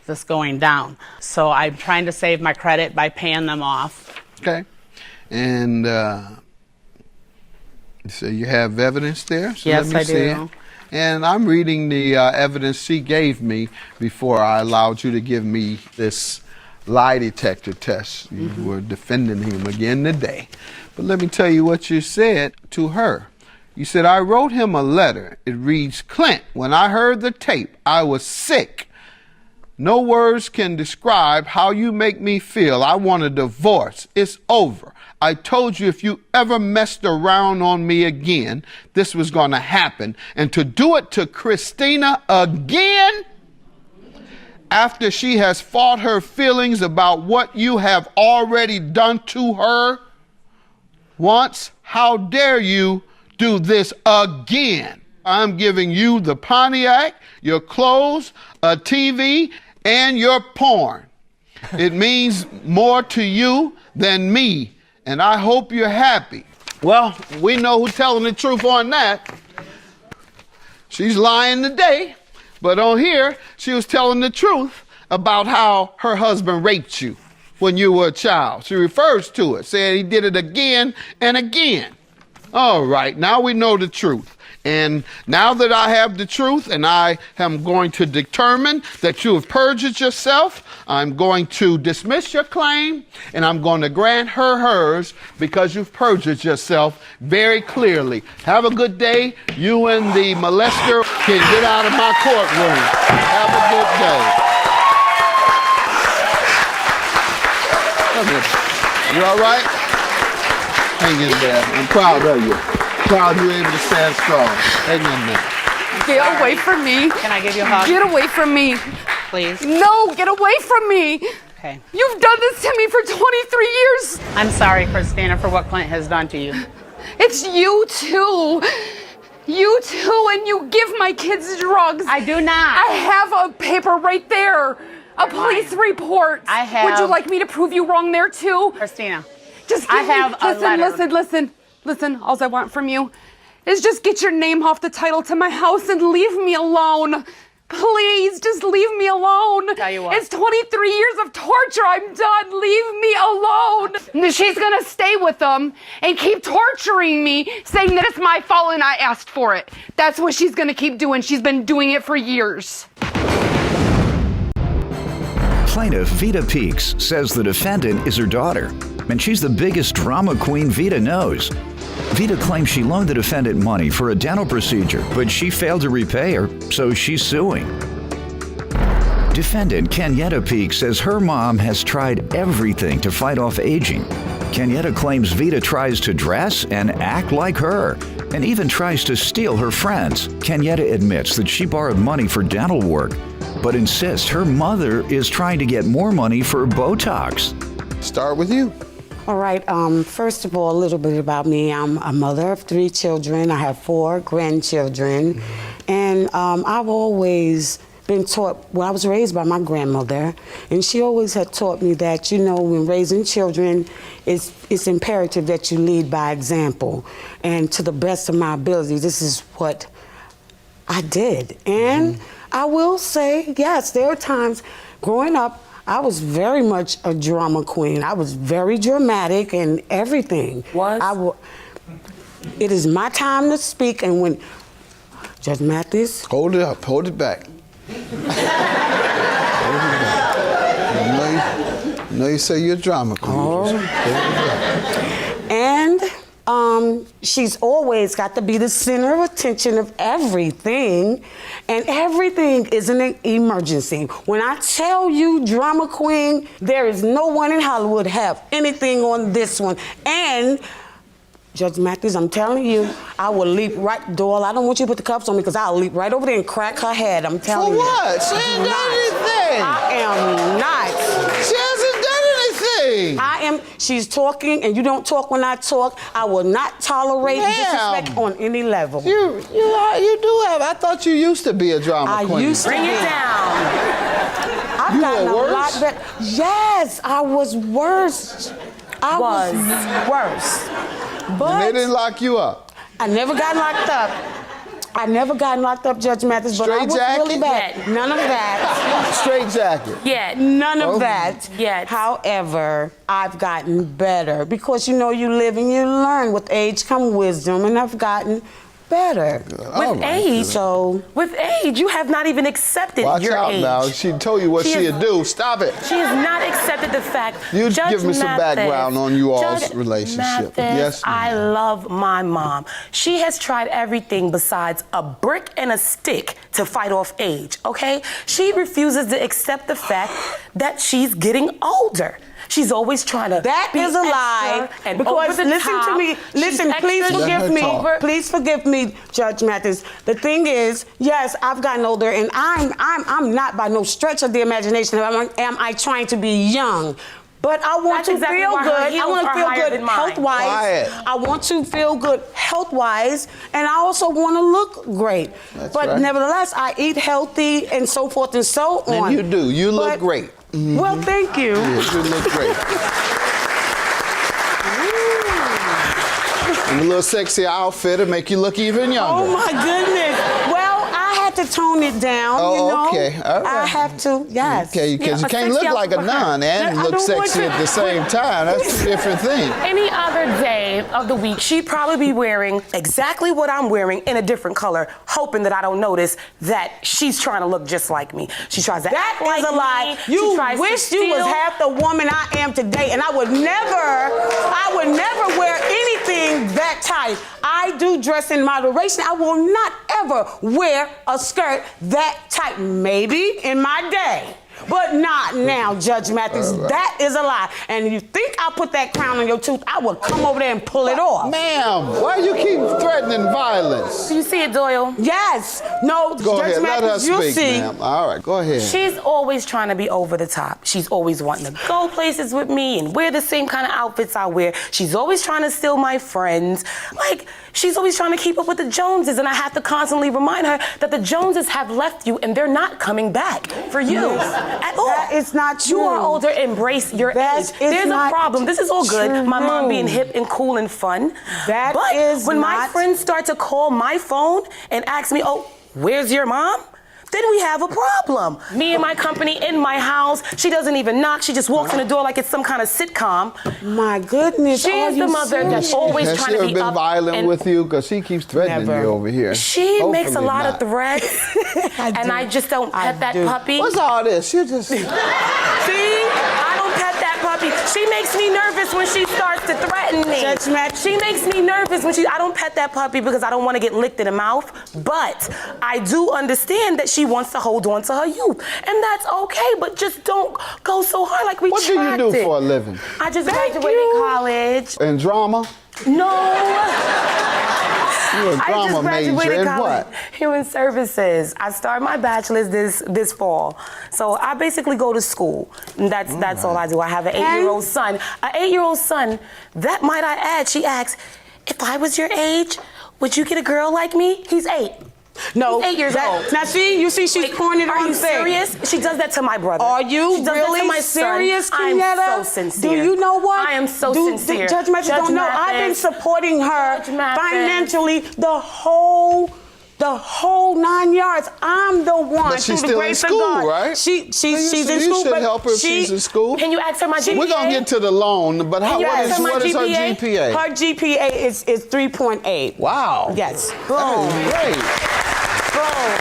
Speaker 7: this going down. So I'm trying to save my credit by paying them off.
Speaker 4: Okay. And so you have evidence there? So
Speaker 7: Yes,
Speaker 4: let me
Speaker 7: I
Speaker 4: see
Speaker 7: do.
Speaker 4: it. And I'm reading the evidence she gave me before I allowed you to give me this lie detector test. You were defending him again today. But let me tell you what you said to her. You said, I wrote him a letter. It reads, Clint, when I heard the tape, I was sick. No words can describe how you make me feel. I want a divorce. It's over. I told you if you ever messed around on me again, this was going to happen. And to do it to Christina again, after she has fought her feelings about what you have already done to her once, how dare you do this again? I'm giving you the Pontiac, your clothes, a TV, and your porn. It means more to you than me, and I hope you're happy. Well, we know who's telling the truth on that. She's lying today, but on here, she was telling the truth about how her husband raped you when you were a child. She refers to it, saying he did it again and again. All right, now we know the truth. And now that I have the truth and I am going to determine that you have perjured yourself, I'm going to dismiss your claim and I'm going to grant her hers because you've perjured yourself very clearly. Have a good day. You and the molester can get out of my courtroom. Have a good day. You all right? Hang in there. I'm proud of you. Proud you're able to stand strong. Hang in there.
Speaker 8: Get away from me.
Speaker 7: Can I give you a hug?
Speaker 8: Get away from me.
Speaker 7: Please.
Speaker 8: No, get away from me.
Speaker 7: Okay.
Speaker 8: You've done this to me for 23 years.
Speaker 7: I'm sorry, Christina, for what Clint has done to you.
Speaker 8: It's you too. You too, and you give my kids drugs.
Speaker 7: I do not.
Speaker 8: I have a paper right there. A police report.
Speaker 7: I have.
Speaker 8: Would you like me to prove you wrong there too?
Speaker 7: Christina.
Speaker 8: Just
Speaker 7: I have a letter.
Speaker 8: Listen, all I want from you is just get your name off the title to my house and leave me alone. Please, just leave me alone.
Speaker 7: Tell you what.
Speaker 8: It's 23 years of torture. I'm done. Leave me alone. And she's gonna stay with them and keep torturing me, saying that it's my fault and I asked for it. That's what she's gonna keep doing. She's been doing it for years.
Speaker 2: Plaintiff Vita Peaks says the defendant is her daughter, and she's the biggest drama queen Vita knows. Vita claims she loaned the defendant money for a dental procedure, but she failed to repay her, so she's suing. Defendant Kenyetta Peaks says her mom has tried everything to fight off aging. Kenyetta claims Vita tries to dress and act like her, and even tries to steal her friends. Kenyetta admits that she borrowed money for dental work, but insists her mother is trying to get more money for Botox.
Speaker 4: Start with you.
Speaker 9: All right, first of all, a little bit about me. I'm a mother of 3 children. I have 4 grandchildren. And I've always been taught, well, I was raised by my grandmother, and she always had taught me that, you know, when raising children, it's imperative that you lead by example. And to the best of my ability, this is what I did. And I will say, yes, there are times growing up, I was very much a drama queen. I was very dramatic and everything. It is my time to speak, and when Judge Mathis.
Speaker 4: Hold it up, hold it back. I know you say you're a drama queen.
Speaker 9: And she's always got to be the center of attention of everything, and everything is an emergency. When I tell you drama queen, there is no one in Hollywood have anything on this one. And Judge Mathis, I'm telling you, I will leap right, Doyle, I don't want you to put the cuffs on me because I'll leap right over there and crack her head. I'm telling you.
Speaker 4: For what? She ain't done anything.
Speaker 9: I am not.
Speaker 4: She hasn't done anything.
Speaker 9: She's talking and you don't talk when I talk. I will not tolerate disrespect on any level.
Speaker 4: You do have, I thought you used to be a drama queen.
Speaker 9: I used to
Speaker 5: Bring
Speaker 9: be.
Speaker 5: it down.
Speaker 9: I've gotten a lot better. Yes, I was worse. I was worse. But
Speaker 4: And they didn't lock you up.
Speaker 9: I never got locked up. I never got locked up, Judge Mathis, but I was really bad.
Speaker 5: Yet.
Speaker 9: None of that.
Speaker 4: Straight jacket.
Speaker 5: Yet.
Speaker 9: None of that.
Speaker 5: Yet.
Speaker 9: However, I've gotten better because, you know, you live and you learn. With age come wisdom, and I've gotten better.
Speaker 10: With age, you have not even accepted
Speaker 4: Watch
Speaker 10: your
Speaker 4: out
Speaker 10: age.
Speaker 4: now. She told you what she'd do. Stop it.
Speaker 10: She has not accepted the fact.
Speaker 4: You
Speaker 10: Judge
Speaker 4: give me some
Speaker 10: Mathis,
Speaker 4: background on you all's
Speaker 10: Judge
Speaker 4: relationship.
Speaker 10: Mathis,
Speaker 4: Yes, ma'am.
Speaker 10: I love my mom. She has tried everything besides a brick and a stick to fight off age, okay? She refuses to accept the fact that she's getting older. She's always trying to
Speaker 9: That
Speaker 10: be
Speaker 9: is a lie.
Speaker 10: extra and
Speaker 9: Because
Speaker 10: over the
Speaker 9: listen
Speaker 10: top.
Speaker 9: to me.
Speaker 10: She's
Speaker 9: Listen, please
Speaker 10: extra
Speaker 9: forgive me.
Speaker 10: over-
Speaker 9: Please forgive me, Judge Mathis. The thing is, yes, I've gotten older, and I'm not by no stretch of the imagination am I trying to be young. But I want
Speaker 10: That's
Speaker 9: to
Speaker 10: exactly
Speaker 9: feel
Speaker 10: why her
Speaker 9: good. I
Speaker 10: heels
Speaker 9: want
Speaker 10: are
Speaker 9: to feel
Speaker 10: higher
Speaker 9: good
Speaker 10: than mine.
Speaker 9: health-wise.
Speaker 4: Quiet.
Speaker 9: I want to feel good health-wise, and I also want to look great.
Speaker 4: That's
Speaker 9: but
Speaker 4: right.
Speaker 9: nevertheless, I eat healthy and so forth and so on.
Speaker 4: And you do. You look
Speaker 9: But-
Speaker 4: great.
Speaker 9: Well, thank you.
Speaker 4: Yes, you look great. And a little sexy outfit will make you look even younger.
Speaker 9: Oh my goodness. Well, I had to tone it down,
Speaker 4: Oh,
Speaker 9: you know.
Speaker 4: okay. All right.
Speaker 9: I have to, yes.
Speaker 4: Okay, because
Speaker 10: Yeah,
Speaker 4: you can't
Speaker 10: a
Speaker 4: look
Speaker 10: sexy
Speaker 4: like a
Speaker 10: outfit for her.
Speaker 4: nun and
Speaker 9: I
Speaker 4: look
Speaker 9: don't want
Speaker 4: sexy
Speaker 9: to-
Speaker 4: at the same time. That's two different things.
Speaker 10: Any other day of the week, she'd probably be wearing exactly what I'm wearing in a different color, hoping that I don't notice that she's trying to look just like me. She tries to
Speaker 9: That
Speaker 10: act like
Speaker 9: is a lie.
Speaker 10: me. She
Speaker 9: You
Speaker 10: tries to
Speaker 9: wish you was
Speaker 10: steal.
Speaker 9: half the woman I am today, and I would never wear anything that tight. I do dress in moderation. I will not ever wear a skirt that tight. Maybe in my day. But not now, Judge Mathis.
Speaker 4: All right.
Speaker 9: That is a lie. And you think I put that crown on your tooth, I will come over there and pull it off.
Speaker 4: Ma'am, why you keep threatening violence?
Speaker 10: Do you see it, Doyle?
Speaker 9: Yes. No,
Speaker 4: Go
Speaker 9: Judge
Speaker 4: ahead, let her
Speaker 9: Mathis, you
Speaker 4: speak,
Speaker 9: see.
Speaker 4: ma'am. All right, go ahead.
Speaker 10: She's always trying to be over the top. She's always wanting to go places with me and wear the same kind of outfits I wear. She's always trying to steal my friends. Like, she's always trying to keep up with the Joneses, and I have to constantly remind her that the Joneses have left you and they're not coming back for you at all.
Speaker 9: That is not true.
Speaker 10: You are older, embrace your
Speaker 9: That
Speaker 10: age.
Speaker 9: is
Speaker 10: There's a
Speaker 9: not
Speaker 10: problem. This is all good. My mom
Speaker 9: true.
Speaker 10: being hip and cool and fun.
Speaker 9: That
Speaker 10: but
Speaker 9: is
Speaker 10: when my
Speaker 9: not-
Speaker 10: friends start to call my phone and ask me, oh, where's your mom? Then we have a problem. Me and my company in my house. She doesn't even knock. She just walks in the door like it's some kind of sitcom.
Speaker 9: My goodness.
Speaker 10: She
Speaker 9: are
Speaker 10: is the
Speaker 9: you
Speaker 10: mother that's
Speaker 9: serious?
Speaker 10: always
Speaker 4: Has
Speaker 10: trying
Speaker 4: she
Speaker 10: to
Speaker 4: ever
Speaker 10: be
Speaker 4: been
Speaker 10: up
Speaker 4: violent
Speaker 10: and
Speaker 4: with you? Because she keeps threatening
Speaker 9: Never.
Speaker 4: you over here.
Speaker 10: She makes a
Speaker 4: Hopefully
Speaker 10: lot
Speaker 4: not.
Speaker 10: of threats, and I just don't
Speaker 9: I
Speaker 10: pet that
Speaker 9: do.
Speaker 10: puppy.
Speaker 4: What's all this? You just...
Speaker 10: See, I don't pet that puppy. She makes me nervous when she starts to threaten me.
Speaker 9: Judge Mathis.
Speaker 10: She makes me nervous when I don't pet that puppy because I don't want to get licked in the mouth. But I do understand that she wants to hold on to her youth, and that's okay. But just don't go so hard like we.
Speaker 4: What do you do for a living?
Speaker 10: I just
Speaker 9: Thank
Speaker 10: graduated
Speaker 9: you.
Speaker 10: college.
Speaker 4: In drama?
Speaker 10: No.
Speaker 4: You're a
Speaker 10: I
Speaker 4: drama
Speaker 10: just
Speaker 4: major
Speaker 10: graduated
Speaker 4: in
Speaker 10: college.
Speaker 4: what?
Speaker 10: Human services. I started my bachelor's this fall. So I basically go to school. And that's all I do. I have an 8-year-old son. An 8-year-old son, that might I add, she asks, if I was your age, would you get a girl like me? He's 8.
Speaker 9: No.
Speaker 10: He's 8 years old.
Speaker 9: Now, see, you see, she's pouring it
Speaker 10: Are
Speaker 9: on
Speaker 10: you
Speaker 9: thick.
Speaker 10: serious? She does that to my brother.
Speaker 9: Are you
Speaker 10: She does
Speaker 9: really
Speaker 10: that to my
Speaker 9: serious,
Speaker 10: son.
Speaker 9: Kenyatta?
Speaker 10: I'm so sincere.
Speaker 9: Do you know what?
Speaker 10: I am so sincere.
Speaker 9: Judge Mathis don't know. I've been
Speaker 10: Mathis.
Speaker 9: supporting her
Speaker 10: Judge Mathis.
Speaker 9: financially the whole 9 yards. I'm the one.
Speaker 4: But she's
Speaker 9: through the
Speaker 4: still in
Speaker 9: grace of
Speaker 4: school,
Speaker 9: God.
Speaker 4: right?
Speaker 9: She's in
Speaker 4: You
Speaker 9: school,
Speaker 4: should
Speaker 9: but
Speaker 4: help her if she's in school.
Speaker 10: Can you ask her my GPA?
Speaker 4: We're going to get to the loan, but
Speaker 10: you
Speaker 4: what
Speaker 10: ask her my
Speaker 4: is her
Speaker 10: GPA?
Speaker 4: GPA?
Speaker 9: Her GPA is 3.8.
Speaker 4: Wow.
Speaker 9: Yes.
Speaker 4: That is great.
Speaker 9: Boom.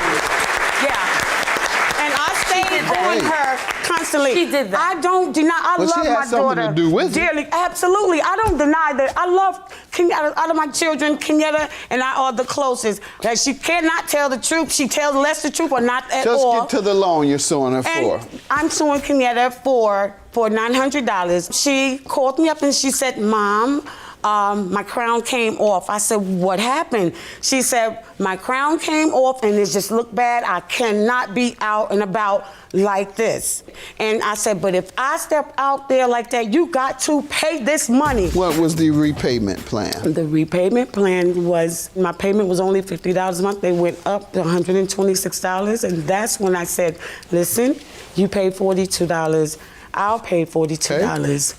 Speaker 9: Yeah. And I stayed
Speaker 10: did that.
Speaker 9: on her constantly.
Speaker 10: She did that.
Speaker 9: I don't deny. I
Speaker 4: But she
Speaker 9: love
Speaker 4: had
Speaker 9: my
Speaker 4: something
Speaker 9: daughter
Speaker 4: to do with it.
Speaker 9: dearly. Absolutely. I don't deny that. I love Kenyatta. Out of my children, Kenyatta and I are the closest. That she cannot tell the truth. She tells less the truth or not at
Speaker 4: Just
Speaker 9: all.
Speaker 4: get to the loan you're suing her for.
Speaker 9: And I'm suing Kenyatta for $900. She called me up and she said, Mom, my crown came off. I said, what happened? She said, my crown came off and it just looked bad. I cannot be out and about like this. And I said, but if I step out there like that, you got to pay this money.
Speaker 4: What was the repayment plan?
Speaker 9: The repayment plan was, my payment was only $50 a month. They went up to $126. And that's when I said, listen, you paid $42. I'll pay $42.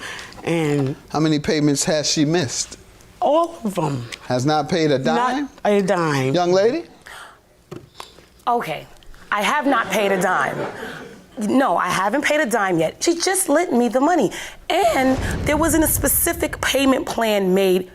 Speaker 9: And
Speaker 4: How many payments has she missed?
Speaker 9: all of them.
Speaker 4: Has not paid a dime?
Speaker 9: Not a dime.
Speaker 4: Young lady?
Speaker 10: Okay, I have not paid a dime. No, I haven't paid a dime yet. She just lent me the money. And there wasn't a specific payment plan made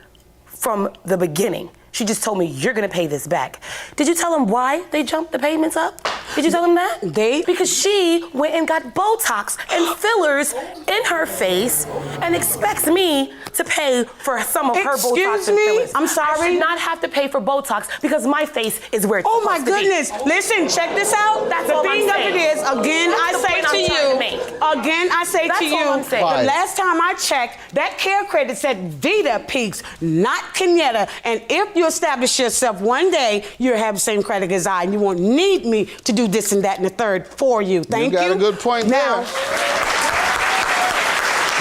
Speaker 10: from the beginning. She just told me, you're gonna pay this back. Did you tell them why they jumped the payments up? Did you tell them that? Because she went and got Botox and fillers in her face and expects me to pay for some of her Botox and fillers.
Speaker 9: I'm sorry?
Speaker 10: I should not have to pay for Botox because my face is where it's
Speaker 9: Oh my
Speaker 10: supposed to be.
Speaker 9: goodness. Listen, check this out.
Speaker 10: That's
Speaker 9: the
Speaker 10: all
Speaker 9: thing
Speaker 10: I'm
Speaker 9: of it
Speaker 10: saying.
Speaker 9: is, again, I
Speaker 10: That's the
Speaker 9: say
Speaker 10: point
Speaker 9: to
Speaker 10: I'm trying to
Speaker 9: you,
Speaker 10: make.
Speaker 9: again, I say
Speaker 10: That's
Speaker 9: to
Speaker 10: all
Speaker 9: you,
Speaker 10: I'm saying.
Speaker 9: the last time I checked, that care credit said Vita Peaks, not Kenyatta. And if you establish yourself one day, you'll have the same credit as I, and you won't need me to do this and that and the third for you. Thank you.
Speaker 4: You got a good point
Speaker 9: now,
Speaker 4: there.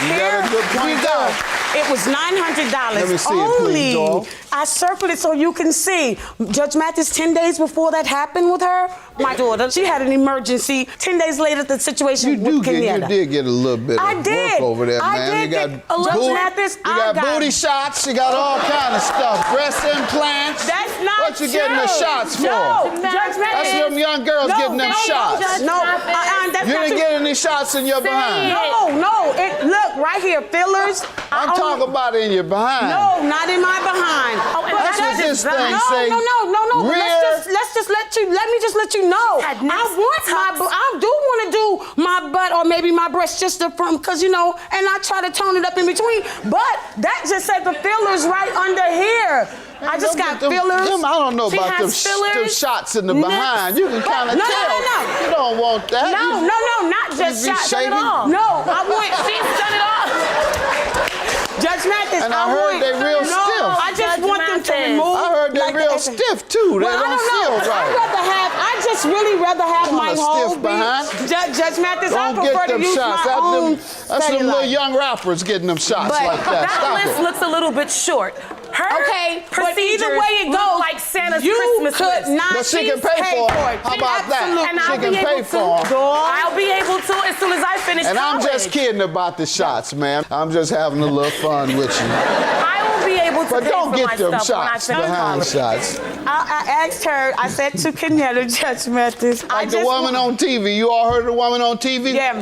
Speaker 4: You got a good point there.
Speaker 9: It was $900
Speaker 4: Let me see it,
Speaker 9: only.
Speaker 4: please, doll.
Speaker 9: I circled it so you can see. Judge Mathis, 10 days before that happened with her, my daughter, she had an emergency. 10 days later, the situation with Kenyatta.
Speaker 4: You did get a little bit of work over there, man. You got
Speaker 9: Judge Mathis,
Speaker 4: you got booty shots, you got all kind of stuff. Breast implants.
Speaker 9: That's not
Speaker 4: What you getting the shots for?
Speaker 9: No, Judge Mathis.
Speaker 4: That's them young girls getting them shots.
Speaker 9: No, that's
Speaker 4: You
Speaker 9: not
Speaker 4: didn't
Speaker 9: true.
Speaker 4: get any shots in your behind.
Speaker 9: No, look, right here, fillers.
Speaker 4: I'm talking about in your behind.
Speaker 9: No, not in my behind.
Speaker 4: That's what this thing say.
Speaker 9: No.
Speaker 4: Rear.
Speaker 9: Let me just let you know. I do want to do my butt or maybe my breast just the front, because and I try to tone it up in between. But that just said the fillers right under here. I just got fillers.
Speaker 4: I don't know about them shots in the behind. You can kind of tell.
Speaker 9: No.
Speaker 4: You don't want that.
Speaker 9: No, not just shots.
Speaker 4: Shaking.
Speaker 9: No, I want.
Speaker 10: She's done it all.
Speaker 9: Judge Mathis,
Speaker 4: And I heard they real stiff.
Speaker 9: I just want them to remove.
Speaker 4: I heard they real stiff too. They don't feel right.
Speaker 9: I just really rather have my whole
Speaker 4: stiff behind.
Speaker 9: Judge Mathis, I
Speaker 4: Don't
Speaker 9: prefer
Speaker 4: get them
Speaker 9: to use
Speaker 4: shots.
Speaker 9: my own
Speaker 4: That's them little young rappers getting them shots like that.
Speaker 10: That list looks a little bit short. Her
Speaker 9: but either way it goes,
Speaker 10: like Santa's
Speaker 9: you
Speaker 10: Christmas
Speaker 9: could
Speaker 10: list.
Speaker 9: not.
Speaker 4: But she can pay for it. How about that?
Speaker 10: And
Speaker 4: She
Speaker 10: I'll
Speaker 4: can
Speaker 10: be
Speaker 4: pay
Speaker 10: able
Speaker 4: for
Speaker 10: to.
Speaker 4: them.
Speaker 10: I'll be able to as soon as I finish
Speaker 4: And I'm
Speaker 10: college.
Speaker 4: just kidding about the shots, man. I'm just having a little fun with you.
Speaker 10: I will be able to
Speaker 4: But
Speaker 10: pay
Speaker 4: don't
Speaker 10: for
Speaker 4: get
Speaker 10: my
Speaker 4: them
Speaker 10: stuff
Speaker 4: shots
Speaker 10: when I finish
Speaker 4: behind
Speaker 10: college.
Speaker 4: shots.
Speaker 9: I asked her. I said to Kenyatta, Judge Mathis.
Speaker 4: Like the woman on TV. You all heard of the woman on TV?
Speaker 9: Yeah.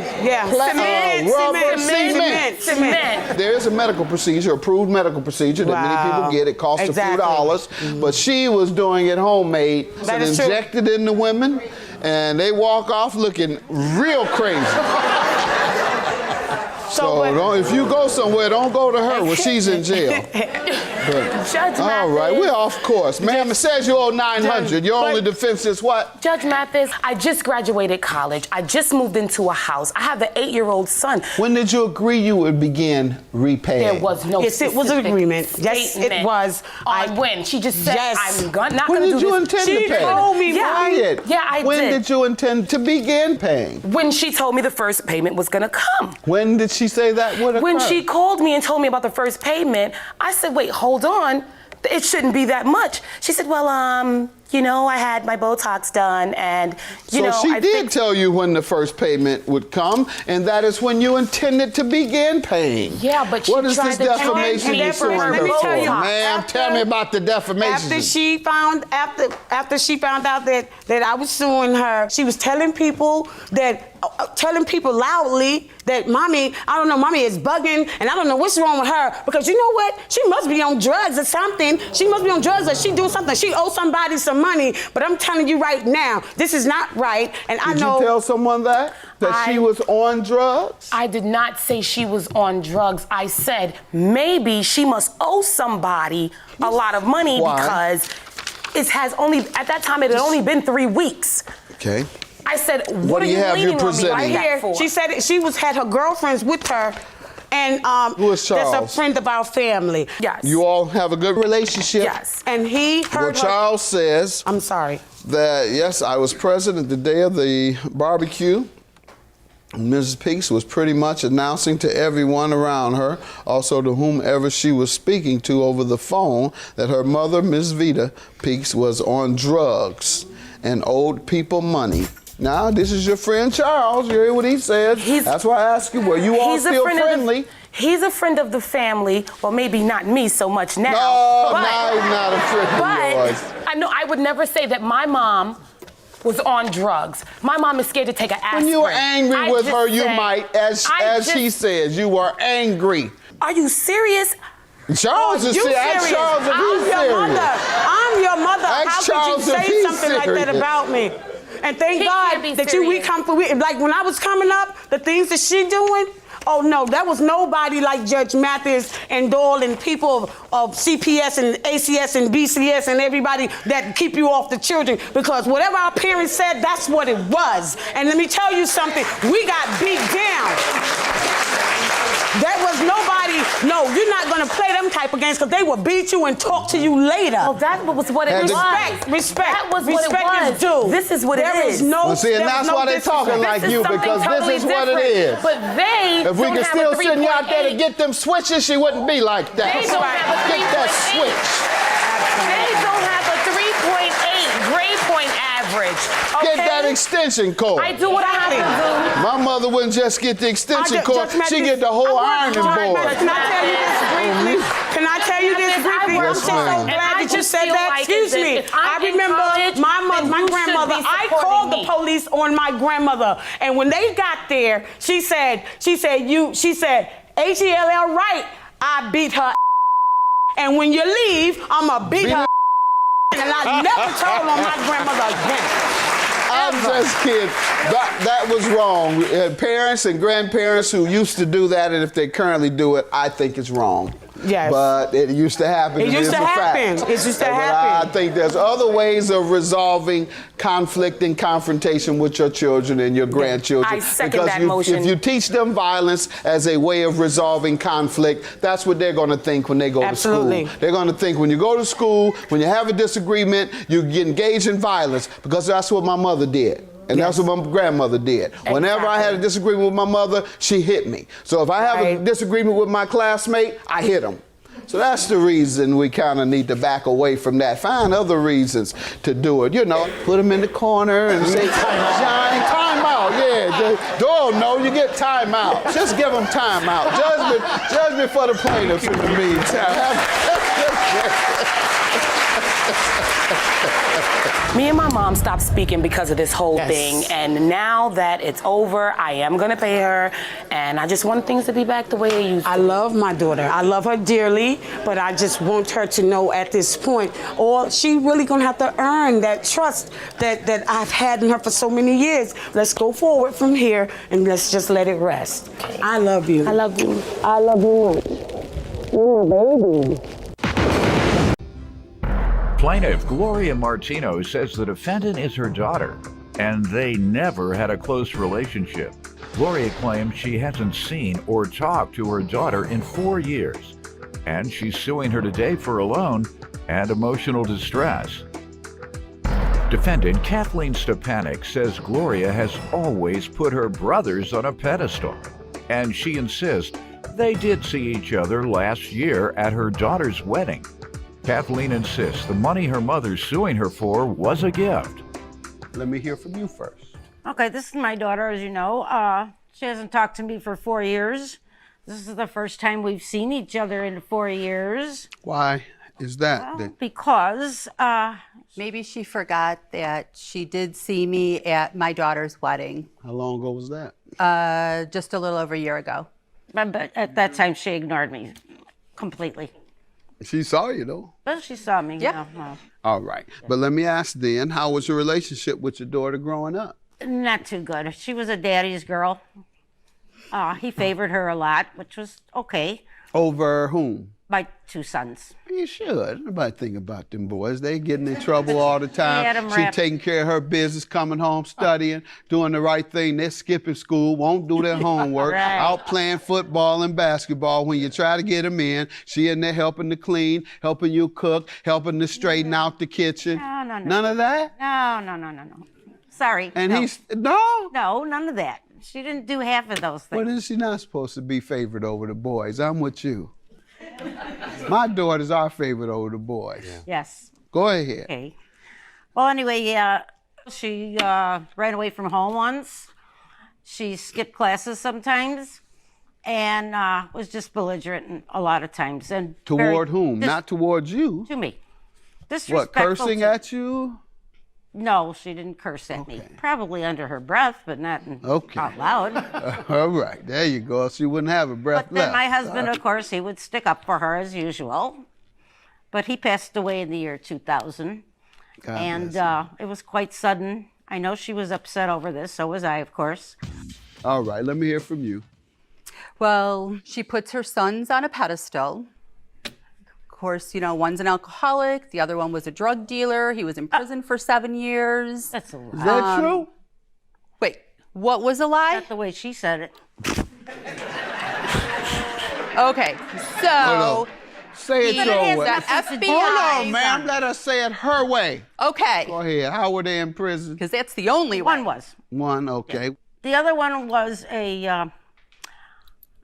Speaker 4: Cement. There is a medical procedure, approved medical procedure that many people get. It costs a few dollars. But she was doing it homemade and injected in the women, and they walk off looking real crazy. So if you go somewhere, don't go to her when she's in jail.
Speaker 10: Judge Mathis.
Speaker 4: All right, we're off course. Ma'am, it says you owe $900. Your only defense is what?
Speaker 10: Judge Mathis, I just graduated college. I just moved into a house. I have an 8-year-old son.
Speaker 4: When did you agree you would begin repaying?
Speaker 10: There was no
Speaker 9: Yes, it was an agreement. Yes, it was.
Speaker 10: On when? She just said, I'm not going to do this.
Speaker 4: When did you intend to pay?
Speaker 9: She told me,
Speaker 10: Yeah, I
Speaker 4: When
Speaker 10: did.
Speaker 4: did you intend to begin paying?
Speaker 10: When she told me the first payment was going to come.
Speaker 4: When did she say that would occur?
Speaker 10: When she called me and told me about the first payment, I said, wait, hold on. It shouldn't be that much. She said, well, I had my Botox done and,
Speaker 4: So she did tell you when the first payment would come, and that is when you intended to begin paying.
Speaker 10: Yeah, but she
Speaker 4: What is
Speaker 10: tried
Speaker 4: this
Speaker 10: to
Speaker 4: defamation
Speaker 10: change
Speaker 4: you
Speaker 10: it.
Speaker 4: suing
Speaker 10: Let
Speaker 4: her
Speaker 10: me
Speaker 4: for?
Speaker 10: tell you,
Speaker 4: Ma'am, tell me about the defamation.
Speaker 9: After she found out that I was suing her, she was telling people loudly that mommy is bugging, and I don't know what's wrong with her, because you know what? She must be on drugs or something. She must be on drugs or she doing something. She owes somebody some money. But I'm telling you right now, this is not right. And I know.
Speaker 4: Did you tell someone that she was on drugs?
Speaker 10: I did not say she was on drugs. I said maybe she must owe somebody a lot of money.
Speaker 4: Why?
Speaker 10: Because at that time it had only been 3 weeks.
Speaker 4: Okay.
Speaker 10: I said,
Speaker 4: What
Speaker 10: what
Speaker 4: do
Speaker 10: are
Speaker 4: you
Speaker 10: you
Speaker 4: have
Speaker 10: leaning
Speaker 4: you
Speaker 10: on me like
Speaker 4: presenting?
Speaker 10: that for?
Speaker 9: She said she had her girlfriends with her, and
Speaker 4: Who is Charles?
Speaker 9: that's a friend of our family.
Speaker 10: Yes.
Speaker 4: You all have a good relationship?
Speaker 10: Yes.
Speaker 9: And he heard
Speaker 4: Well, Charles says
Speaker 9: I'm sorry.
Speaker 4: that, yes, I was present at the day of the barbecue. Mrs. Peaks was pretty much announcing to everyone around her, also to whomever she was speaking to over the phone, that her mother, Miss Vita Peaks, was on drugs and owed people money. Now, this is your friend Charles. You hear what he said? That's why I asked you, were you all still friendly?
Speaker 10: He's a friend of the family. Well, maybe not me so much now.
Speaker 4: No,
Speaker 10: but,
Speaker 4: now he's not a friend of yours.
Speaker 10: I know I would never say that my mom was on drugs. My mom is scared to take an aspirin.
Speaker 4: When you were angry with her, you
Speaker 10: said,
Speaker 4: might, as she says, you were angry.
Speaker 10: Are you serious?
Speaker 4: Charles is serious. Ask Charles if he's serious.
Speaker 11: I'm your mother.
Speaker 4: Ask
Speaker 11: How
Speaker 4: Charles
Speaker 11: could you
Speaker 4: if
Speaker 11: say
Speaker 4: he's
Speaker 11: something like that
Speaker 4: serious.
Speaker 11: about me? And thank
Speaker 10: He
Speaker 11: God
Speaker 10: can't be
Speaker 11: that
Speaker 10: serious.
Speaker 11: like when I was coming up, the things that she doing, oh no, that was nobody like Judge Mathis and Doyle and people of CPS and ACS and BCS and everybody that keep you off the children, because whatever our parents said, that's what it was. And let me tell you something, we got beat down. That was nobody, no, you're not gonna play them type of games because they will beat you and talk to you later.
Speaker 10: Well, that was what it was.
Speaker 11: Respect.
Speaker 10: That was what it
Speaker 11: Respect
Speaker 10: was.
Speaker 11: is due.
Speaker 10: This is what
Speaker 11: There
Speaker 10: it
Speaker 11: is
Speaker 10: is.
Speaker 11: no,
Speaker 4: Well, see, and
Speaker 11: there
Speaker 4: that's
Speaker 11: was no
Speaker 4: why they talking
Speaker 11: disrespect.
Speaker 4: like you, because this is what it is.
Speaker 10: But they
Speaker 4: If we
Speaker 10: don't
Speaker 4: could
Speaker 10: have
Speaker 4: still
Speaker 10: a
Speaker 4: send you out there to
Speaker 10: 3.8.
Speaker 4: get them switches, she wouldn't be like that.
Speaker 10: They don't have a
Speaker 4: Get that
Speaker 10: 3.8.
Speaker 4: switch.
Speaker 10: They don't have a 3.8 grade point average. Okay?
Speaker 4: Get that extension cord.
Speaker 10: I do what I have to do.
Speaker 4: My mother wouldn't just get the extension cord,
Speaker 11: Judge
Speaker 4: she
Speaker 11: Mathis,
Speaker 4: get the whole
Speaker 11: I
Speaker 4: ironing
Speaker 11: want-
Speaker 4: board.
Speaker 11: Can I tell you this briefly? Can I tell you this briefly? I'm
Speaker 4: Yes,
Speaker 11: so
Speaker 4: ma'am.
Speaker 11: glad
Speaker 10: And I
Speaker 11: that you
Speaker 10: just
Speaker 11: said
Speaker 10: feel
Speaker 11: that.
Speaker 10: like
Speaker 11: Excuse
Speaker 10: as
Speaker 11: me.
Speaker 10: if I'm
Speaker 11: I
Speaker 10: in
Speaker 11: remember
Speaker 10: college,
Speaker 11: my mother,
Speaker 10: then
Speaker 11: my
Speaker 10: you should
Speaker 11: grandmother.
Speaker 10: be
Speaker 11: I
Speaker 10: supporting
Speaker 11: called the
Speaker 10: me.
Speaker 11: police on my grandmother, and when they got there, she said, H-E-L-L right. I beat her, and when you leave, I'ma beat her. And I never told on my grandmother again.
Speaker 4: I'm just kidding. That was wrong. Parents and grandparents who used to do that, and if they currently do it, I think it's wrong.
Speaker 11: Yes.
Speaker 4: But it used to happen.
Speaker 11: It used to
Speaker 4: is a fact.
Speaker 11: happen. It used to
Speaker 4: But
Speaker 11: happen.
Speaker 4: I think there's other ways of resolving conflict and confrontation with your children and your grandchildren.
Speaker 10: I second
Speaker 4: because
Speaker 10: that motion.
Speaker 4: if you teach them violence as a way of resolving conflict, that's what they're going to think when they go
Speaker 11: Absolutely.
Speaker 4: to school. They're going to think when you go to school, when you have a disagreement, you get engaged in violence, because that's what my mother did. And that's what my grandmother did. Whenever I had a disagreement with my mother, she hit me. So if I have a disagreement with my classmate, I hit him. So that's the reason we kind of need to back away from that. Find other reasons to do it. You know, put them in the corner and say, Johnny, time out. Yeah, Doyle, no, you get time out. Just give them time out. Judge me for the plaintiff in the meantime.
Speaker 10: Me and my mom stopped speaking because of this whole thing, and now that it's over, I am gonna pay her, and I just want things to be back the way they used to.
Speaker 11: I love my daughter. I love her dearly, but I just want her to know at this point, or she really gonna have to earn that trust that I've had in her for so many years. Let's go forward from here, and let's just let it rest. I love you.
Speaker 10: I love you.
Speaker 11: I love you much. You're my baby.
Speaker 2: Plaintiff Gloria Martino says the defendant is her daughter, and they never had a close relationship. Gloria claims she hasn't seen or talked to her daughter in 4 years, and she's suing her today for a loan and emotional distress. Defendant Kathleen Stepanek says Gloria has always put her brothers on a pedestal, and she insists they did see each other last year at her daughter's wedding. Kathleen insists the money her mother's suing her for was a gift.
Speaker 4: Let me hear from you first.
Speaker 12: Okay, this is my daughter, as you know. She hasn't talked to me for 4 years. This is the first time we've seen each other in 4 years.
Speaker 4: Why is that?
Speaker 12: Well, because
Speaker 13: maybe she forgot that she did see me at my daughter's wedding.
Speaker 4: How long ago was that?
Speaker 13: Just a little over a year ago.
Speaker 12: But at that time, she ignored me completely.
Speaker 4: She saw you, though.
Speaker 12: But she saw me.
Speaker 13: Yeah.
Speaker 12: No.
Speaker 4: All right. But let me ask then, how was your relationship with your daughter growing up?
Speaker 12: Not too good. She was a daddy's girl. He favored her a lot, which was okay.
Speaker 4: Over whom?
Speaker 12: My 2 sons.
Speaker 4: You should. Nobody think about them boys. They getting in trouble all the time. She taking care of her business, coming home, studying, doing the right thing. They're skipping school, won't do their homework, out playing football and basketball. When you try to get them in, she in there helping to clean, helping you cook, helping to straighten out the kitchen.
Speaker 12: No.
Speaker 4: None of that?
Speaker 12: No. Sorry.
Speaker 4: And
Speaker 12: no.
Speaker 4: he's, no?
Speaker 12: No, none of that. She didn't do half of those things.
Speaker 4: Well, then she's not supposed to be favored over the boys. I'm with you. My daughters are favored over the boys.
Speaker 12: Yeah. Yes.
Speaker 4: Go ahead.
Speaker 12: Okay. Well, anyway, she ran away from home once. She skipped classes sometimes, and was just belligerent a lot of times. And
Speaker 4: toward whom? Not towards you.
Speaker 12: To me.
Speaker 4: What, cursing at you?
Speaker 12: No, she didn't curse at me. Probably under her breath, but not out loud.
Speaker 4: All right, there you go. She wouldn't have a breath
Speaker 12: But then
Speaker 4: left.
Speaker 12: my husband, of course, he would stick up for her as usual. But he passed away in the year 2000. And it was quite sudden. I know she was upset over this. So was I, of course.
Speaker 4: All right, let me hear from you.
Speaker 13: Well, she puts her sons on a pedestal. Of course, you know, one's an alcoholic, the other one was a drug dealer. He was in prison for 7 years.
Speaker 12: That's a lie.
Speaker 4: Is that true?
Speaker 13: Wait, what was a lie?
Speaker 12: Not the way she said it.
Speaker 13: Okay, so
Speaker 4: say it your way.
Speaker 13: the FBI.
Speaker 4: Hold on, ma'am. Let her say it her way.
Speaker 13: Okay.
Speaker 4: Go ahead. How were they in prison?
Speaker 13: Because that's the only
Speaker 12: one. One was.
Speaker 4: One, okay.
Speaker 12: The other one was a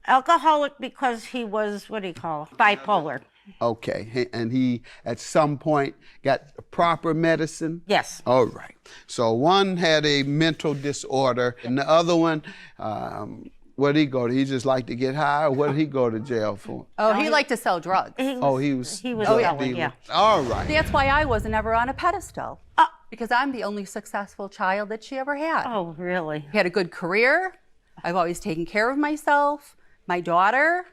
Speaker 12: alcoholic because he was, what do you call it? Bipolar.
Speaker 4: Okay, and he at some point got proper medicine?
Speaker 12: Yes.
Speaker 4: All right. So one had a mental disorder, and the other one, what did he go to? He just liked to get high, or what did he go to jail for?
Speaker 13: Oh, he liked to sell drugs.
Speaker 4: He was
Speaker 12: selling, yeah.
Speaker 4: All right.
Speaker 13: That's why I wasn't ever on a pedestal. Because I'm the only successful child that she ever had.
Speaker 12: Oh, really?
Speaker 13: He had a good career. I've always taken care of myself. My daughter,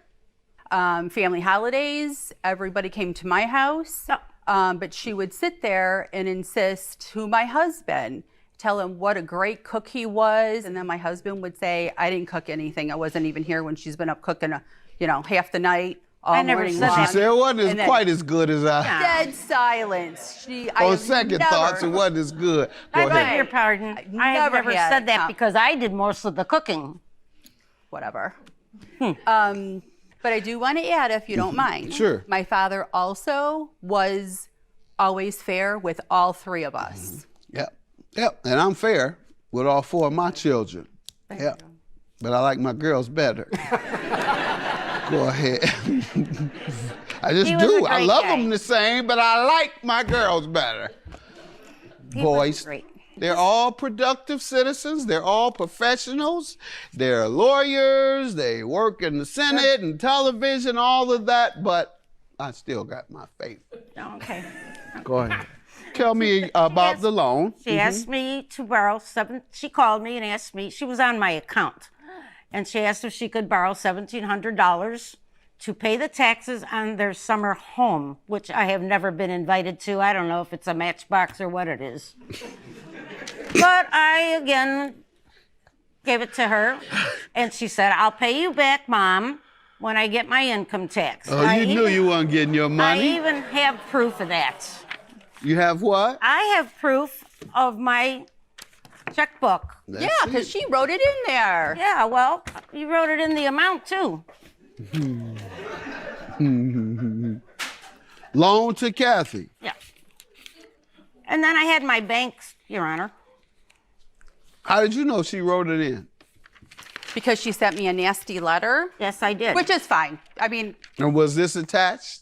Speaker 13: family holidays, everybody came to my house. But she would sit there and insist to my husband, tell him what a great cook he was. And then my husband would say, I didn't cook anything. I wasn't even here when she's been up cooking, half the night. All morning long.
Speaker 4: She said it wasn't quite as good as I.
Speaker 13: Dead silence.
Speaker 4: On second thoughts, it wasn't as good.
Speaker 12: I beg your pardon. I have never said that because I did most of the cooking.
Speaker 13: Whatever. But I do want to add, if you don't mind.
Speaker 4: Sure.
Speaker 13: My father also was always fair with all three of us.
Speaker 4: Yep. And I'm fair with all four of my children. Yep. But I like my girls better. Go ahead. I just do. I love them the same, but I like my girls better. Boys. They're all productive citizens. They're all professionals. They're lawyers. They work in the Senate and television, all of that, but I still got my favorite.
Speaker 12: Okay.
Speaker 4: Go ahead. Tell me about the loan.
Speaker 12: She asked me to borrow she called me and asked me, she was on my account, and she asked if she could borrow $1,700 to pay the taxes on their summer home, which I have never been invited to. I don't know if it's a Matchbox or what it is. But I, again, gave it to her, and she said, I'll pay you back, Mom, when I get my income tax.
Speaker 4: Oh, you knew you weren't getting your money?
Speaker 12: I even have proof of that.
Speaker 4: You have what?
Speaker 12: I have proof of my checkbook.
Speaker 13: Yeah, because she wrote it in there.
Speaker 12: Yeah, well, you wrote it in the amount, too.
Speaker 4: Loan to Kathy.
Speaker 12: Yeah. And then I had my banks, Your Honor.
Speaker 4: How did you know she wrote it in?
Speaker 13: Because she sent me a nasty letter.
Speaker 12: Yes, I did.
Speaker 13: Which is fine. I mean.
Speaker 4: And was this attached?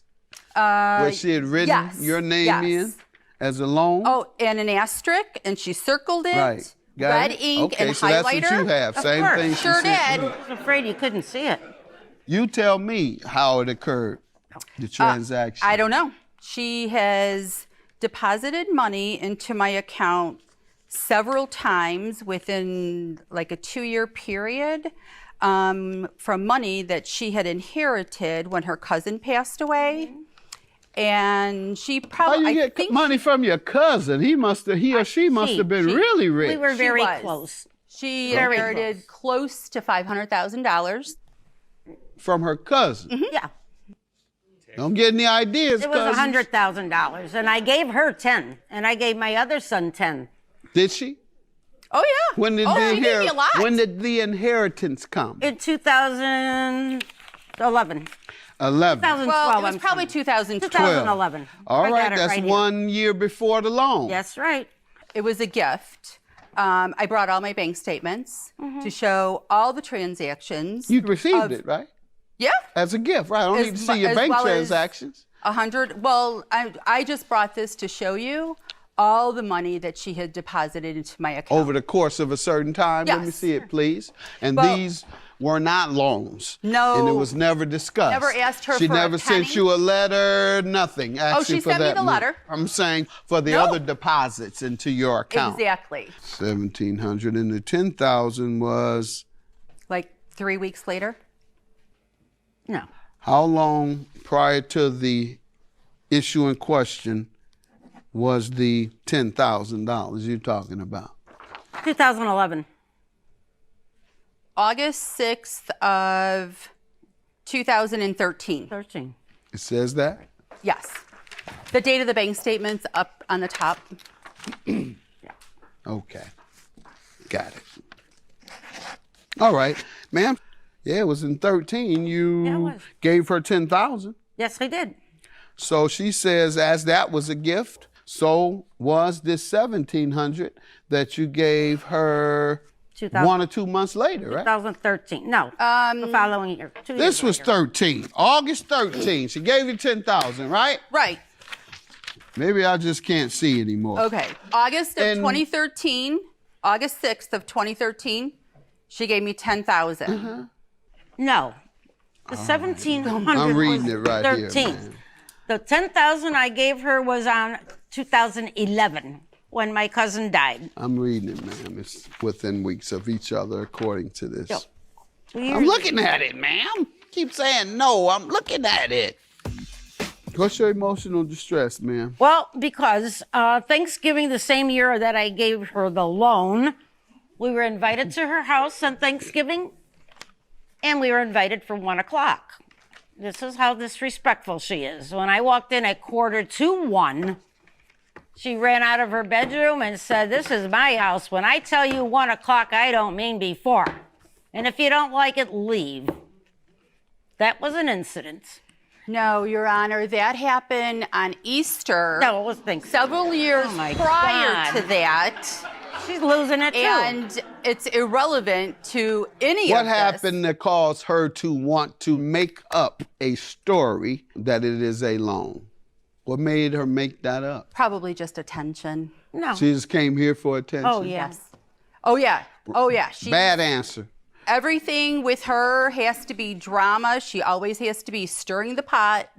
Speaker 4: Where she had written your name in as a loan?
Speaker 13: Oh, and an asterisk, and she circled it.
Speaker 4: Right.
Speaker 13: Red ink and
Speaker 4: so
Speaker 13: highlighter.
Speaker 4: That's what you have. Same thing.
Speaker 13: Sure did.
Speaker 12: I was afraid you couldn't see it.
Speaker 4: You tell me how it occurred, the transaction.
Speaker 13: I don't know. She has deposited money into my account several times within like a 2-year period from money that she had inherited when her cousin passed away. And she probably.
Speaker 4: How you get money from your cousin? He or she must have been really rich.
Speaker 12: We were very close.
Speaker 13: She inherited close to $500,000.
Speaker 4: From her cousin?
Speaker 12: Mm-hmm. Yeah.
Speaker 4: Don't get any ideas,
Speaker 12: It was $100,000, and I gave her 10, and I gave my other son 10.
Speaker 4: Did she?
Speaker 13: Oh, yeah.
Speaker 4: When did
Speaker 13: she gave me a lot.
Speaker 4: When did the inheritance come?
Speaker 12: In 2011.
Speaker 4: 11.
Speaker 12: 2012.
Speaker 13: Well, it was probably 2012.
Speaker 12: 2011.
Speaker 4: All
Speaker 12: I
Speaker 4: right,
Speaker 12: got it
Speaker 4: that's
Speaker 12: right
Speaker 4: 1 year before the loan.
Speaker 12: That's right.
Speaker 13: It was a gift. I brought all my bank statements to show all the transactions.
Speaker 4: You received it, right?
Speaker 13: Yeah.
Speaker 4: As a gift, right? I don't need to see your bank transactions.
Speaker 13: 100. Well, I just brought this to show you all the money that she had deposited into my account.
Speaker 4: Over the course of a certain time?
Speaker 13: Yes.
Speaker 4: Let me see it, please. And
Speaker 13: Well,
Speaker 4: these were not loans.
Speaker 13: No.
Speaker 4: And it was never discussed.
Speaker 13: Never asked her
Speaker 4: She
Speaker 13: for a
Speaker 4: never sent
Speaker 13: penny?
Speaker 4: you a letter, nothing.
Speaker 13: Oh, she sent me the letter.
Speaker 4: I'm saying for the other deposits into your account.
Speaker 13: Exactly.
Speaker 4: 1,700 and the 10,000 was.
Speaker 13: Like 3 weeks later?
Speaker 12: No.
Speaker 4: How long prior to the issue in question was the $10,000 you're talking about?
Speaker 12: 2011.
Speaker 13: August 6th of 2013.
Speaker 12: 13.
Speaker 4: It says that?
Speaker 13: Yes. The date of the bank statement's up on the top.
Speaker 4: Okay. Got it. All right. Ma'am, yeah, it was in 13. You gave her 10,000.
Speaker 12: Yes, I did.
Speaker 4: So she says, as that was a gift, so was this 1,700 that you gave her 1 or 2 months later, right?
Speaker 12: 2013. No, the following year. 2 years
Speaker 4: This was
Speaker 12: later.
Speaker 4: 13, August 13. She gave you 10,000, right?
Speaker 13: Right.
Speaker 4: Maybe I just can't see anymore.
Speaker 13: Okay. August of 2013, August 6th of 2013, she gave me 10,000.
Speaker 12: No, the 1,700
Speaker 4: I'm reading
Speaker 12: was
Speaker 4: it right
Speaker 12: 13.
Speaker 4: here, man.
Speaker 12: The 10,000 I gave her was on 2011 when my cousin died.
Speaker 4: I'm reading it, ma'am. It's within weeks of each other according to this.
Speaker 12: Yep. 2 years
Speaker 4: I'm looking at it, ma'am. Keep saying no, I'm looking at it. What's your emotional distress, ma'am?
Speaker 12: Well, because Thanksgiving, the same year that I gave her the loan, we were invited to her house on Thanksgiving, and we were invited for 1 o'clock. This is how disrespectful she is. When I walked in at 1:45, she ran out of her bedroom and said, "This is my house. When I tell you 1 o'clock, I don't mean before. And if you don't like it, leave." That was an incident.
Speaker 13: No, Your Honor, that happened on Easter.
Speaker 12: No, it was Thanksgiving.
Speaker 13: Several years
Speaker 12: Oh, my
Speaker 13: prior
Speaker 12: God.
Speaker 13: to that.
Speaker 12: She's losing it, too.
Speaker 13: And it's irrelevant to any
Speaker 4: What
Speaker 13: of this.
Speaker 4: happened that caused her to want to make up a story that it is a loan? What made her make that up?
Speaker 13: Probably just attention.
Speaker 12: No.
Speaker 4: She just came here for attention?
Speaker 12: Oh, yeah.
Speaker 13: Yes. Oh, yeah. Oh, yeah.
Speaker 4: Bad answer.
Speaker 13: Everything with her has to be drama. She always has to be stirring the pot,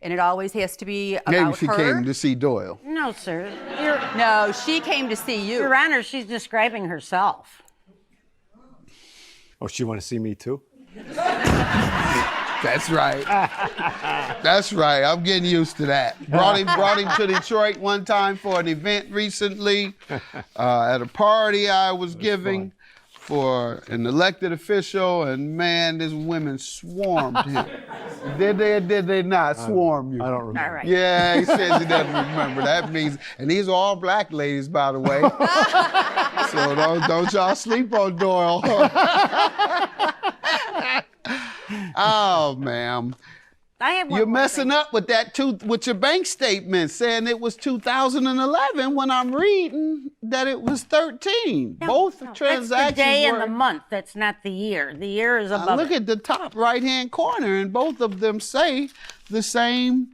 Speaker 13: and it always has to be about
Speaker 4: Maybe she
Speaker 13: her.
Speaker 4: came to see Doyle.
Speaker 12: No, sir.
Speaker 13: No, she came to see you.
Speaker 12: Your Honor, she's describing herself.
Speaker 3: Oh, she want to see me too?
Speaker 4: That's right. That's right. I'm getting used to that. Brought him to Detroit one time for an event recently at a party I was giving for an elected official, and man, these women swarmed him. Did they or did they not swarm you?
Speaker 3: I don't remember.
Speaker 12: All right.
Speaker 4: Yeah, he says he doesn't remember. That means, and these are all black ladies, by the way. So don't y'all sleep on Doyle. Oh, ma'am. You're messing up with that with your bank statement saying it was 2011 when I'm reading that it was 13. Both transactions
Speaker 12: That's the day
Speaker 4: were,
Speaker 12: and the month. That's not the year. The year is above
Speaker 4: look
Speaker 12: it.
Speaker 4: at the top right-hand corner, and both of them say the same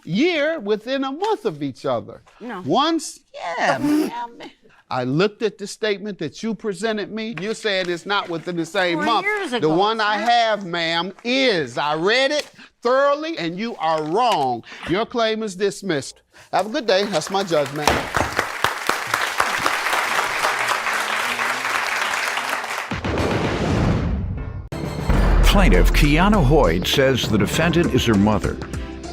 Speaker 4: year within a month of each other.
Speaker 12: No.
Speaker 4: Once, yeah, ma'am. I looked at the statement that you presented me. You're saying it's not within the same
Speaker 12: 4
Speaker 4: month.
Speaker 12: years
Speaker 4: The
Speaker 12: ago,
Speaker 4: one I
Speaker 12: sir.
Speaker 4: have, ma'am, is. I read it thoroughly, and you are wrong. Your claim is dismissed. Have a good day. That's my judgment.
Speaker 2: Plaintiff Kiana Hoyt says the defendant is her mother.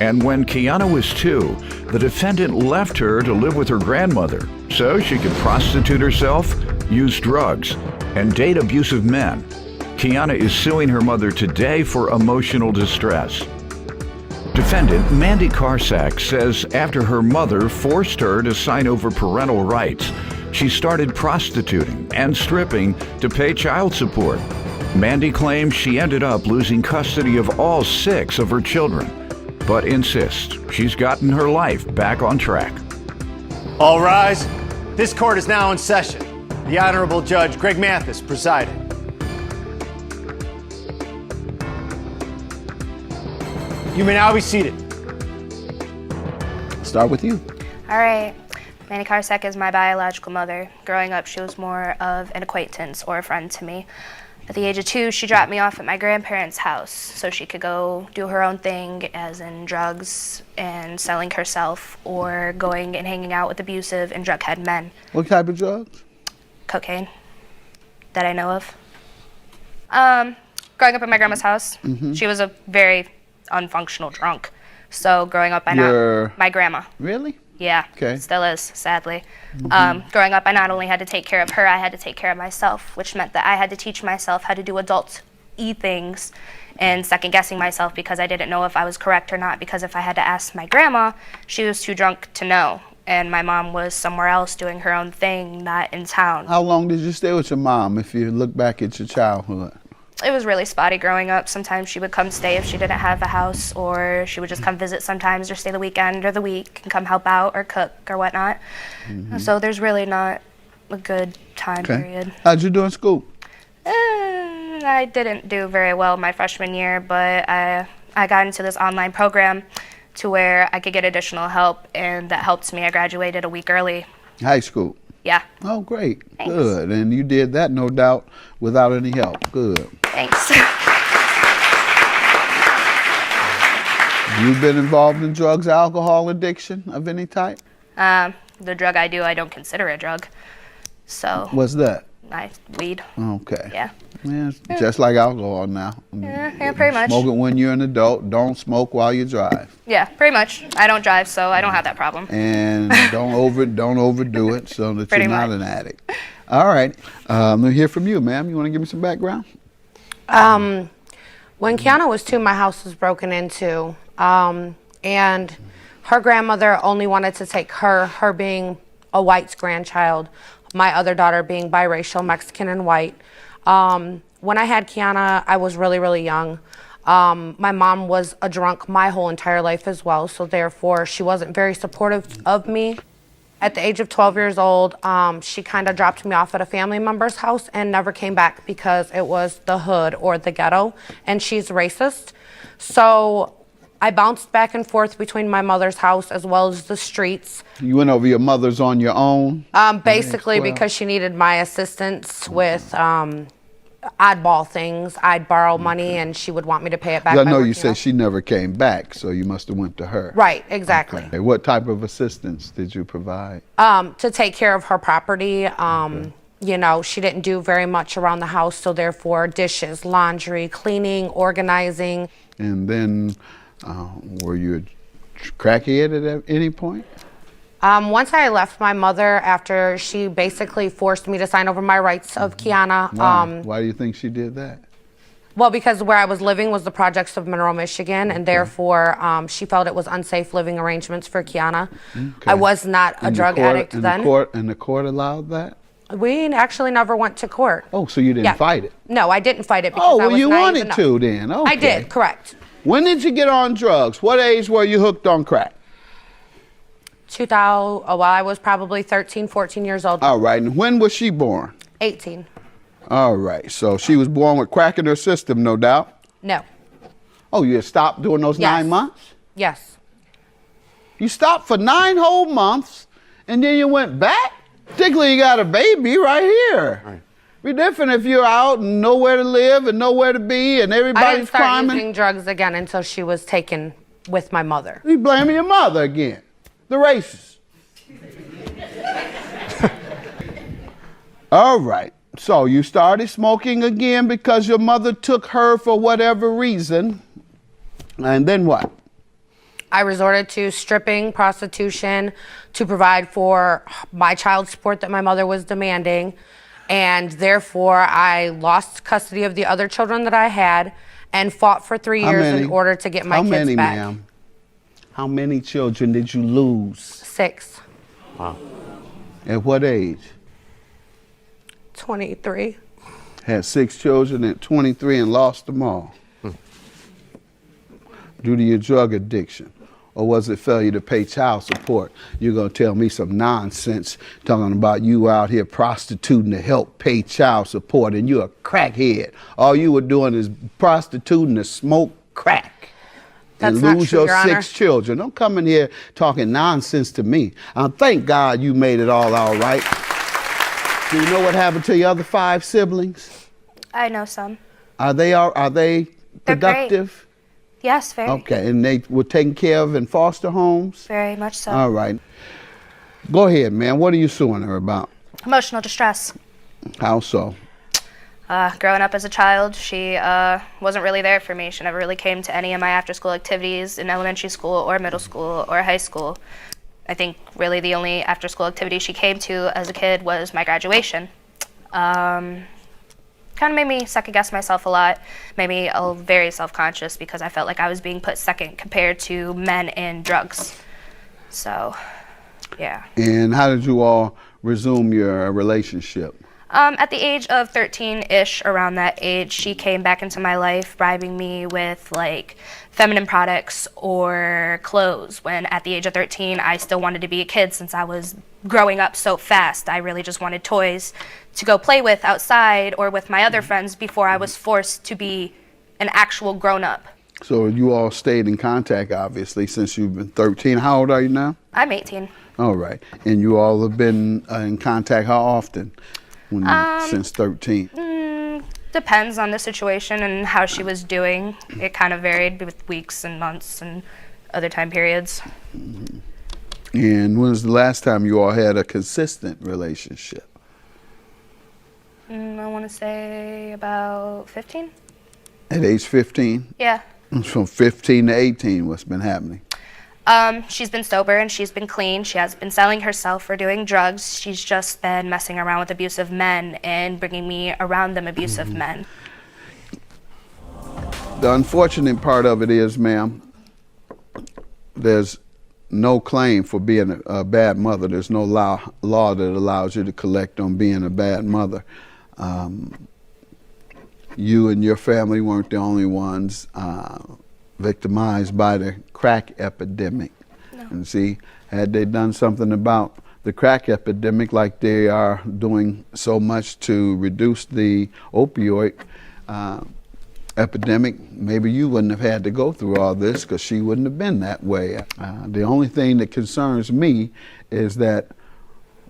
Speaker 2: And when Kiana was 2, the defendant left her to live with her grandmother so she could prostitute herself, use drugs, and date abusive men. Kiana is suing her mother today for emotional distress. Defendant Mandy Karsak says after her mother forced her to sign over parental rights, she started prostituting and stripping to pay child support. Mandy claims she ended up losing custody of all 6 of her children, but insists she's gotten her life back on track.
Speaker 3: All rise. This court is now in session. The Honorable Judge Greg Mathis presiding. You may now be seated.
Speaker 4: Start with you.
Speaker 14: All right. Mandy Karsak is my biological mother. Growing up, she was more of an acquaintance or a friend to me. At the age of 2, she dropped me off at my grandparents' house so she could go do her own thing, as in drugs and selling herself, or going and hanging out with abusive and drug-head men.
Speaker 4: What type of drugs?
Speaker 14: Cocaine, that I know of. Growing up at my grandma's house, she was a very unfunctional drunk. So growing up, my grandma.
Speaker 4: Really?
Speaker 14: Yeah,
Speaker 4: Okay.
Speaker 14: still is, sadly. Growing up, I not only had to take care of her, I had to take care of myself, which meant that I had to teach myself how to do adult-y things and second-guessing myself because I didn't know if I was correct or not, because if I had to ask my grandma, she was too drunk to know, and my mom was somewhere else doing her own thing, not in town.
Speaker 4: How long did you stay with your mom if you look back at your childhood?
Speaker 14: It was really spotty growing up. Sometimes she would come stay if she didn't have a house, or she would just come visit sometimes, or stay the weekend or the week and come help out or cook or whatnot. So there's really not a good time period.
Speaker 4: How'd you do in school?
Speaker 14: I didn't do very well my freshman year, but I got into this online program to where I could get additional help, and that helped me. I graduated a week early.
Speaker 4: High school?
Speaker 14: Yeah.
Speaker 4: Oh, great.
Speaker 14: Thanks.
Speaker 4: Good. And you did that, no doubt, without any help. Good.
Speaker 14: Thanks.
Speaker 4: You've been involved in drugs, alcohol addiction of any type?
Speaker 14: The drug I do, I don't consider a drug. So.
Speaker 4: What's that?
Speaker 14: Weed.
Speaker 4: Okay.
Speaker 14: Yeah.
Speaker 4: Yeah, it's just like alcohol now.
Speaker 14: Yeah, pretty much.
Speaker 4: Smoke it when you're an adult. Don't smoke while you drive.
Speaker 14: Yeah, pretty much. I don't drive, so I don't have that problem.
Speaker 4: And don't overdo it so that
Speaker 14: Pretty
Speaker 4: you're not
Speaker 14: much.
Speaker 4: an addict. All right. Let me hear from you, ma'am. You want to give me some background?
Speaker 15: When Kiana was 2, my house was broken into, and her grandmother only wanted to take her being a white grandchild, my other daughter being biracial, Mexican and white. When I had Kiana, I was really, really young. My mom was a drunk my whole entire life as well, so therefore she wasn't very supportive of me. At the age of 12 years old, she kind of dropped me off at a family member's house and never came back because it was the hood or the ghetto, and she's racist. So I bounced back and forth between my mother's house as well as the streets.
Speaker 4: You went over your mother's on your own?
Speaker 15: Basically because she needed my assistance with oddball things. I'd borrow money and she would want me to pay it back.
Speaker 4: I know you said she never came back, so you must have went to her.
Speaker 15: Right, exactly.
Speaker 4: Okay. What type of assistance did you provide?
Speaker 15: To take care of her property. You know, she didn't do very much around the house, so therefore dishes, laundry, cleaning, organizing.
Speaker 4: And then were you a crackhead at any point?
Speaker 15: Once I left my mother after she basically forced me to sign over my rights of Kiana.
Speaker 4: Why do you think she did that?
Speaker 15: Well, because where I was living was the projects of Monroe, Michigan, and therefore she felt it was unsafe living arrangements for Kiana.
Speaker 4: Okay.
Speaker 15: I was not a drug addict then.
Speaker 4: And the court allowed that?
Speaker 15: We actually never went to court.
Speaker 4: Oh, so you didn't fight it?
Speaker 15: No, I didn't fight it because I
Speaker 4: well,
Speaker 15: was
Speaker 4: you
Speaker 15: naive
Speaker 4: wanted
Speaker 15: enough.
Speaker 4: to then. Okay.
Speaker 15: I did, correct.
Speaker 4: When did you get on drugs? What age were you hooked on crack?
Speaker 15: 2000, well, I was probably 13, 14 years old.
Speaker 4: All right, and when was she born?
Speaker 15: 18.
Speaker 4: All right, so she was born with crack in her system, no doubt?
Speaker 15: No.
Speaker 4: Oh, you had stopped during those 9 months?
Speaker 15: Yes.
Speaker 4: You stopped for 9 whole months, and then you went back? Particularly you got a baby right here. Right. Be different if you're out and nowhere to live and nowhere to be and
Speaker 15: I
Speaker 4: everybody's
Speaker 15: didn't start
Speaker 4: climbing.
Speaker 15: using drugs again until she was taken with my mother.
Speaker 4: You blaming your mother again. The racist. All right. So you started smoking again because your mother took her for whatever reason. And then what?
Speaker 15: I resorted to stripping, prostitution, to provide for my child support that my mother was demanding. And therefore, I lost custody of the other children that I had and fought for 3 years in order to get my kids back.
Speaker 4: How many, ma'am? How many children did you lose?
Speaker 15: 6.
Speaker 4: Wow. At what age?
Speaker 15: 23.
Speaker 4: Had 6 children at 23 and lost them all. Due to your drug addiction? Or was it failure to pay child support? You're going to tell me some nonsense talking about you out here prostituting to help pay child support and you're a crackhead. All you were doing is prostituting to smoke crack.
Speaker 15: That's
Speaker 4: and
Speaker 15: not
Speaker 4: lose
Speaker 15: true,
Speaker 4: your
Speaker 15: Your
Speaker 4: 6
Speaker 15: Honor.
Speaker 4: children. Don't come in here talking nonsense to me. Thank God you made it all right. Do you know what happened to your other 5 siblings?
Speaker 14: I know some.
Speaker 4: Are they
Speaker 14: They're
Speaker 4: productive?
Speaker 14: great. Yes, very.
Speaker 4: Okay, and they were taken care of in foster homes?
Speaker 14: Very much so.
Speaker 4: All right. Go ahead, man. What are you suing her about?
Speaker 14: Emotional distress.
Speaker 4: How so?
Speaker 14: Growing up as a child, she wasn't really there for me. She never really came to any of my after-school activities in elementary school or middle school or high school. I think really the only after-school activity she came to as a kid was my graduation. Kind of made me second-guess myself a lot, made me very self-conscious because I felt like I was being put second compared to men and drugs. So, yeah.
Speaker 4: And how did you all resume your relationship?
Speaker 14: At the age of 13-ish, around that age, she came back into my life bribing me with like feminine products or clothes, when at the age of 13 I still wanted to be a kid since I was growing up so fast. I really just wanted toys to go play with outside or with my other friends before I was forced to be an actual grown-up.
Speaker 4: So you all stayed in contact, obviously, since you've been 13. How old are you now?
Speaker 14: I'm 18.
Speaker 4: All right. And you all have been in contact how often? Since 13?
Speaker 14: Depends on the situation and how she was doing. It kind of varied with weeks and months and other time periods.
Speaker 4: And when was the last time you all had a consistent relationship?
Speaker 14: I want to say about 15.
Speaker 4: At age 15?
Speaker 14: Yeah.
Speaker 4: From 15 to 18, what's been happening?
Speaker 14: She's been sober and she's been clean. She hasn't been selling herself or doing drugs. She's just been messing around with abusive men and bringing me around them abusive men.
Speaker 4: The unfortunate part of it is, ma'am, there's no claim for being a bad mother. There's no law that allows you to collect on being a bad mother. You and your family weren't the only ones victimized by the crack epidemic. No. And see, had they done something about the crack epidemic like they are doing so much to reduce the opioid epidemic, maybe you wouldn't have had to go through all this because she wouldn't have been that way. The only thing that concerns me is that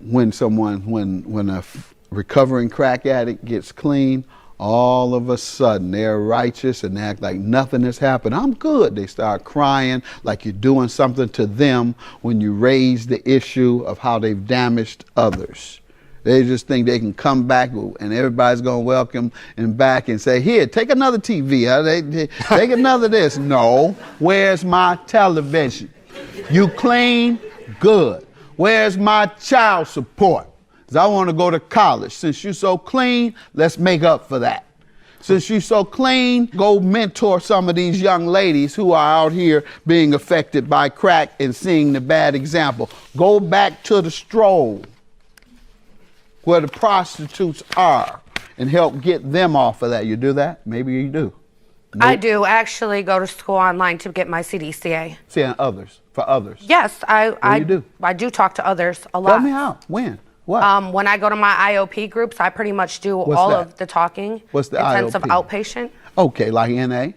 Speaker 4: when a recovering crack addict gets clean, all of a sudden they're righteous and act like nothing has happened. I'm good. They start crying like you're doing something to them when you raise the issue of how they've damaged others. They just think they can come back and everybody's going to welcome them back and say, here, take another TV. Take another this. No. Where's my television? You clean? Good. Where's my child support? I want to go to college. Since you're so clean, let's make up for that. Since you're so clean, go mentor some of these young ladies who are out here being affected by crack and seeing the bad example. Go back to the stroll where the prostitutes are and help get them off of that. You do that? Maybe you do. Nope.
Speaker 15: I do actually go to school online to get my CDCA.
Speaker 4: Seeing others, for others.
Speaker 15: Yes, I do talk to others a lot.
Speaker 4: Tell me how. When? What?
Speaker 15: When I go to my IOP groups, I pretty much do all of the talking.
Speaker 4: What's the
Speaker 15: Intensive
Speaker 4: IOP?
Speaker 15: outpatient.
Speaker 4: Okay, like NA?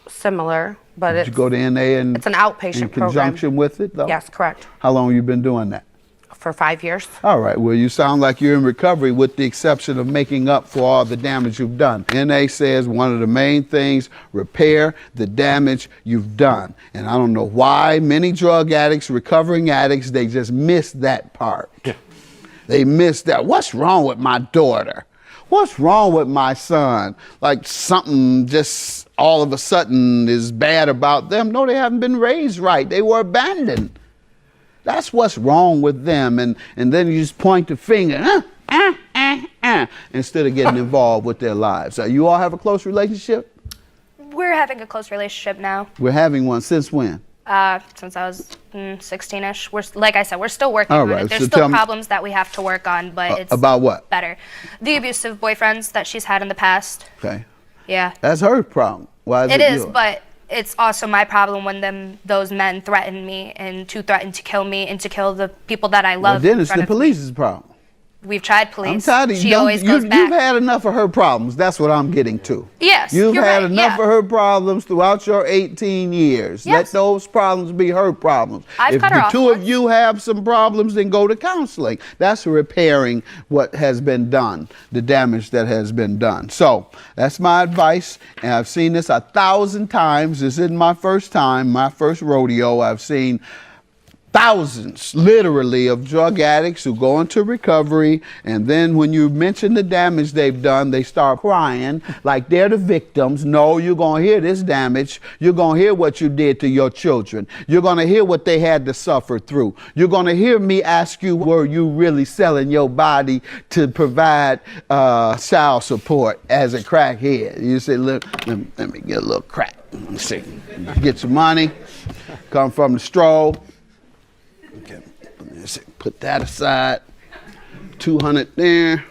Speaker 15: Similar, but
Speaker 4: Did you go to NA and
Speaker 15: it's an outpatient
Speaker 4: in conjunction
Speaker 15: program.
Speaker 4: with it, though?
Speaker 15: Yes, correct.
Speaker 4: How long have you been doing that?
Speaker 15: For 5 years.
Speaker 4: All right, well, you sound like you're in recovery with the exception of making up for all the damage you've done. NA says one of the main things, repair the damage you've done. And I don't know why many drug addicts, recovering addicts, they just miss that part. Yeah. They miss that. What's wrong with my daughter? What's wrong with my son? Like something just all of a sudden is bad about them. No, they haven't been raised right. They were abandoned. That's what's wrong with them. And then you just point the finger, instead of getting involved with their lives. You all have a close relationship?
Speaker 14: We're having a close relationship now.
Speaker 4: We're having one since when?
Speaker 14: Since I was 16-ish. Like I said, we're still working on it. There's still problems that we have to work on, but it's
Speaker 4: about what?
Speaker 14: Better. The abusive boyfriends that she's had in the past.
Speaker 4: Okay.
Speaker 14: Yeah.
Speaker 4: That's her problem. Why is it
Speaker 14: is,
Speaker 4: yours?
Speaker 14: but it's also my problem when those men threaten me and threaten to kill me and to kill the people that I love.
Speaker 4: Well, then it's the police's problem.
Speaker 14: We've tried police.
Speaker 4: I'm tired of
Speaker 14: She always goes back.
Speaker 4: You've had enough of her problems. That's what I'm getting to.
Speaker 14: Yes,
Speaker 4: You've
Speaker 14: you're
Speaker 4: had
Speaker 14: right,
Speaker 4: enough
Speaker 14: yeah.
Speaker 4: of her problems throughout your 18 years.
Speaker 14: Yes.
Speaker 4: Let those problems be her problems.
Speaker 14: I've
Speaker 4: if
Speaker 14: cut her
Speaker 4: the
Speaker 14: off
Speaker 4: two of you have some problems, then go to counseling. That's repairing what has been done, the damage that has been done. So that's my advice. And I've seen this 1,000 times. This isn't my first time, my first rodeo. I've seen thousands, literally, of drug addicts who go into recovery, and then when you mention the damage they've done, they start crying like they're the victims. No, you're going to hear this damage. You're going to hear what you did to your children. You're going to hear what they had to suffer through. You're going to hear me ask you, were you really selling your body to provide child support as a crackhead? You say, let me get a little crack. Let's see. Get your money, come from the stroll. Okay, put that aside. 200 there.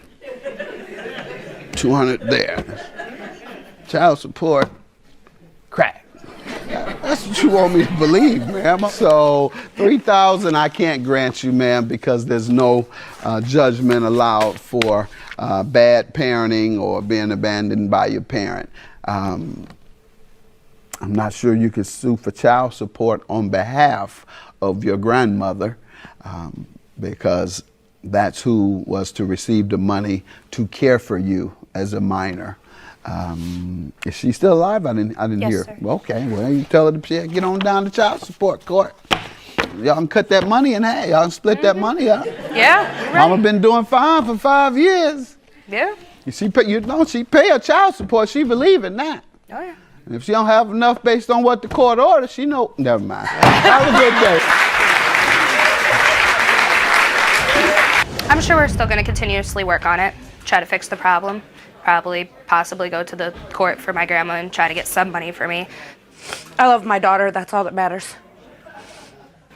Speaker 4: 200 there. Child support, crack. That's what you want me to believe, ma'am. So 3,000 I can't grant you, ma'am, because there's no judgment allowed for bad parenting or being abandoned by your parent. I'm not sure you could sue for child support on behalf of your grandmother, because that's who was to receive the money to care for you as a minor. Is she still alive? I didn't
Speaker 14: Yes,
Speaker 4: hear.
Speaker 14: sir.
Speaker 4: Okay, well, you tell her to get on down to child support court. Y'all can cut that money in half. Y'all can split that money up.
Speaker 14: Yeah, you're right.
Speaker 4: Mama been doing fine for 5 years.
Speaker 14: Yeah.
Speaker 4: She pay her child support. She believe in that.
Speaker 14: Oh, yeah.
Speaker 4: And if she don't have enough based on what the court orders, she know. Never mind. Have a good day.
Speaker 14: I'm sure we're still going to continuously work on it, try to fix the problem, possibly go to the court for my grandma and try to get some money for me.
Speaker 15: I love my daughter. That's all that matters.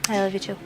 Speaker 14: I love you too.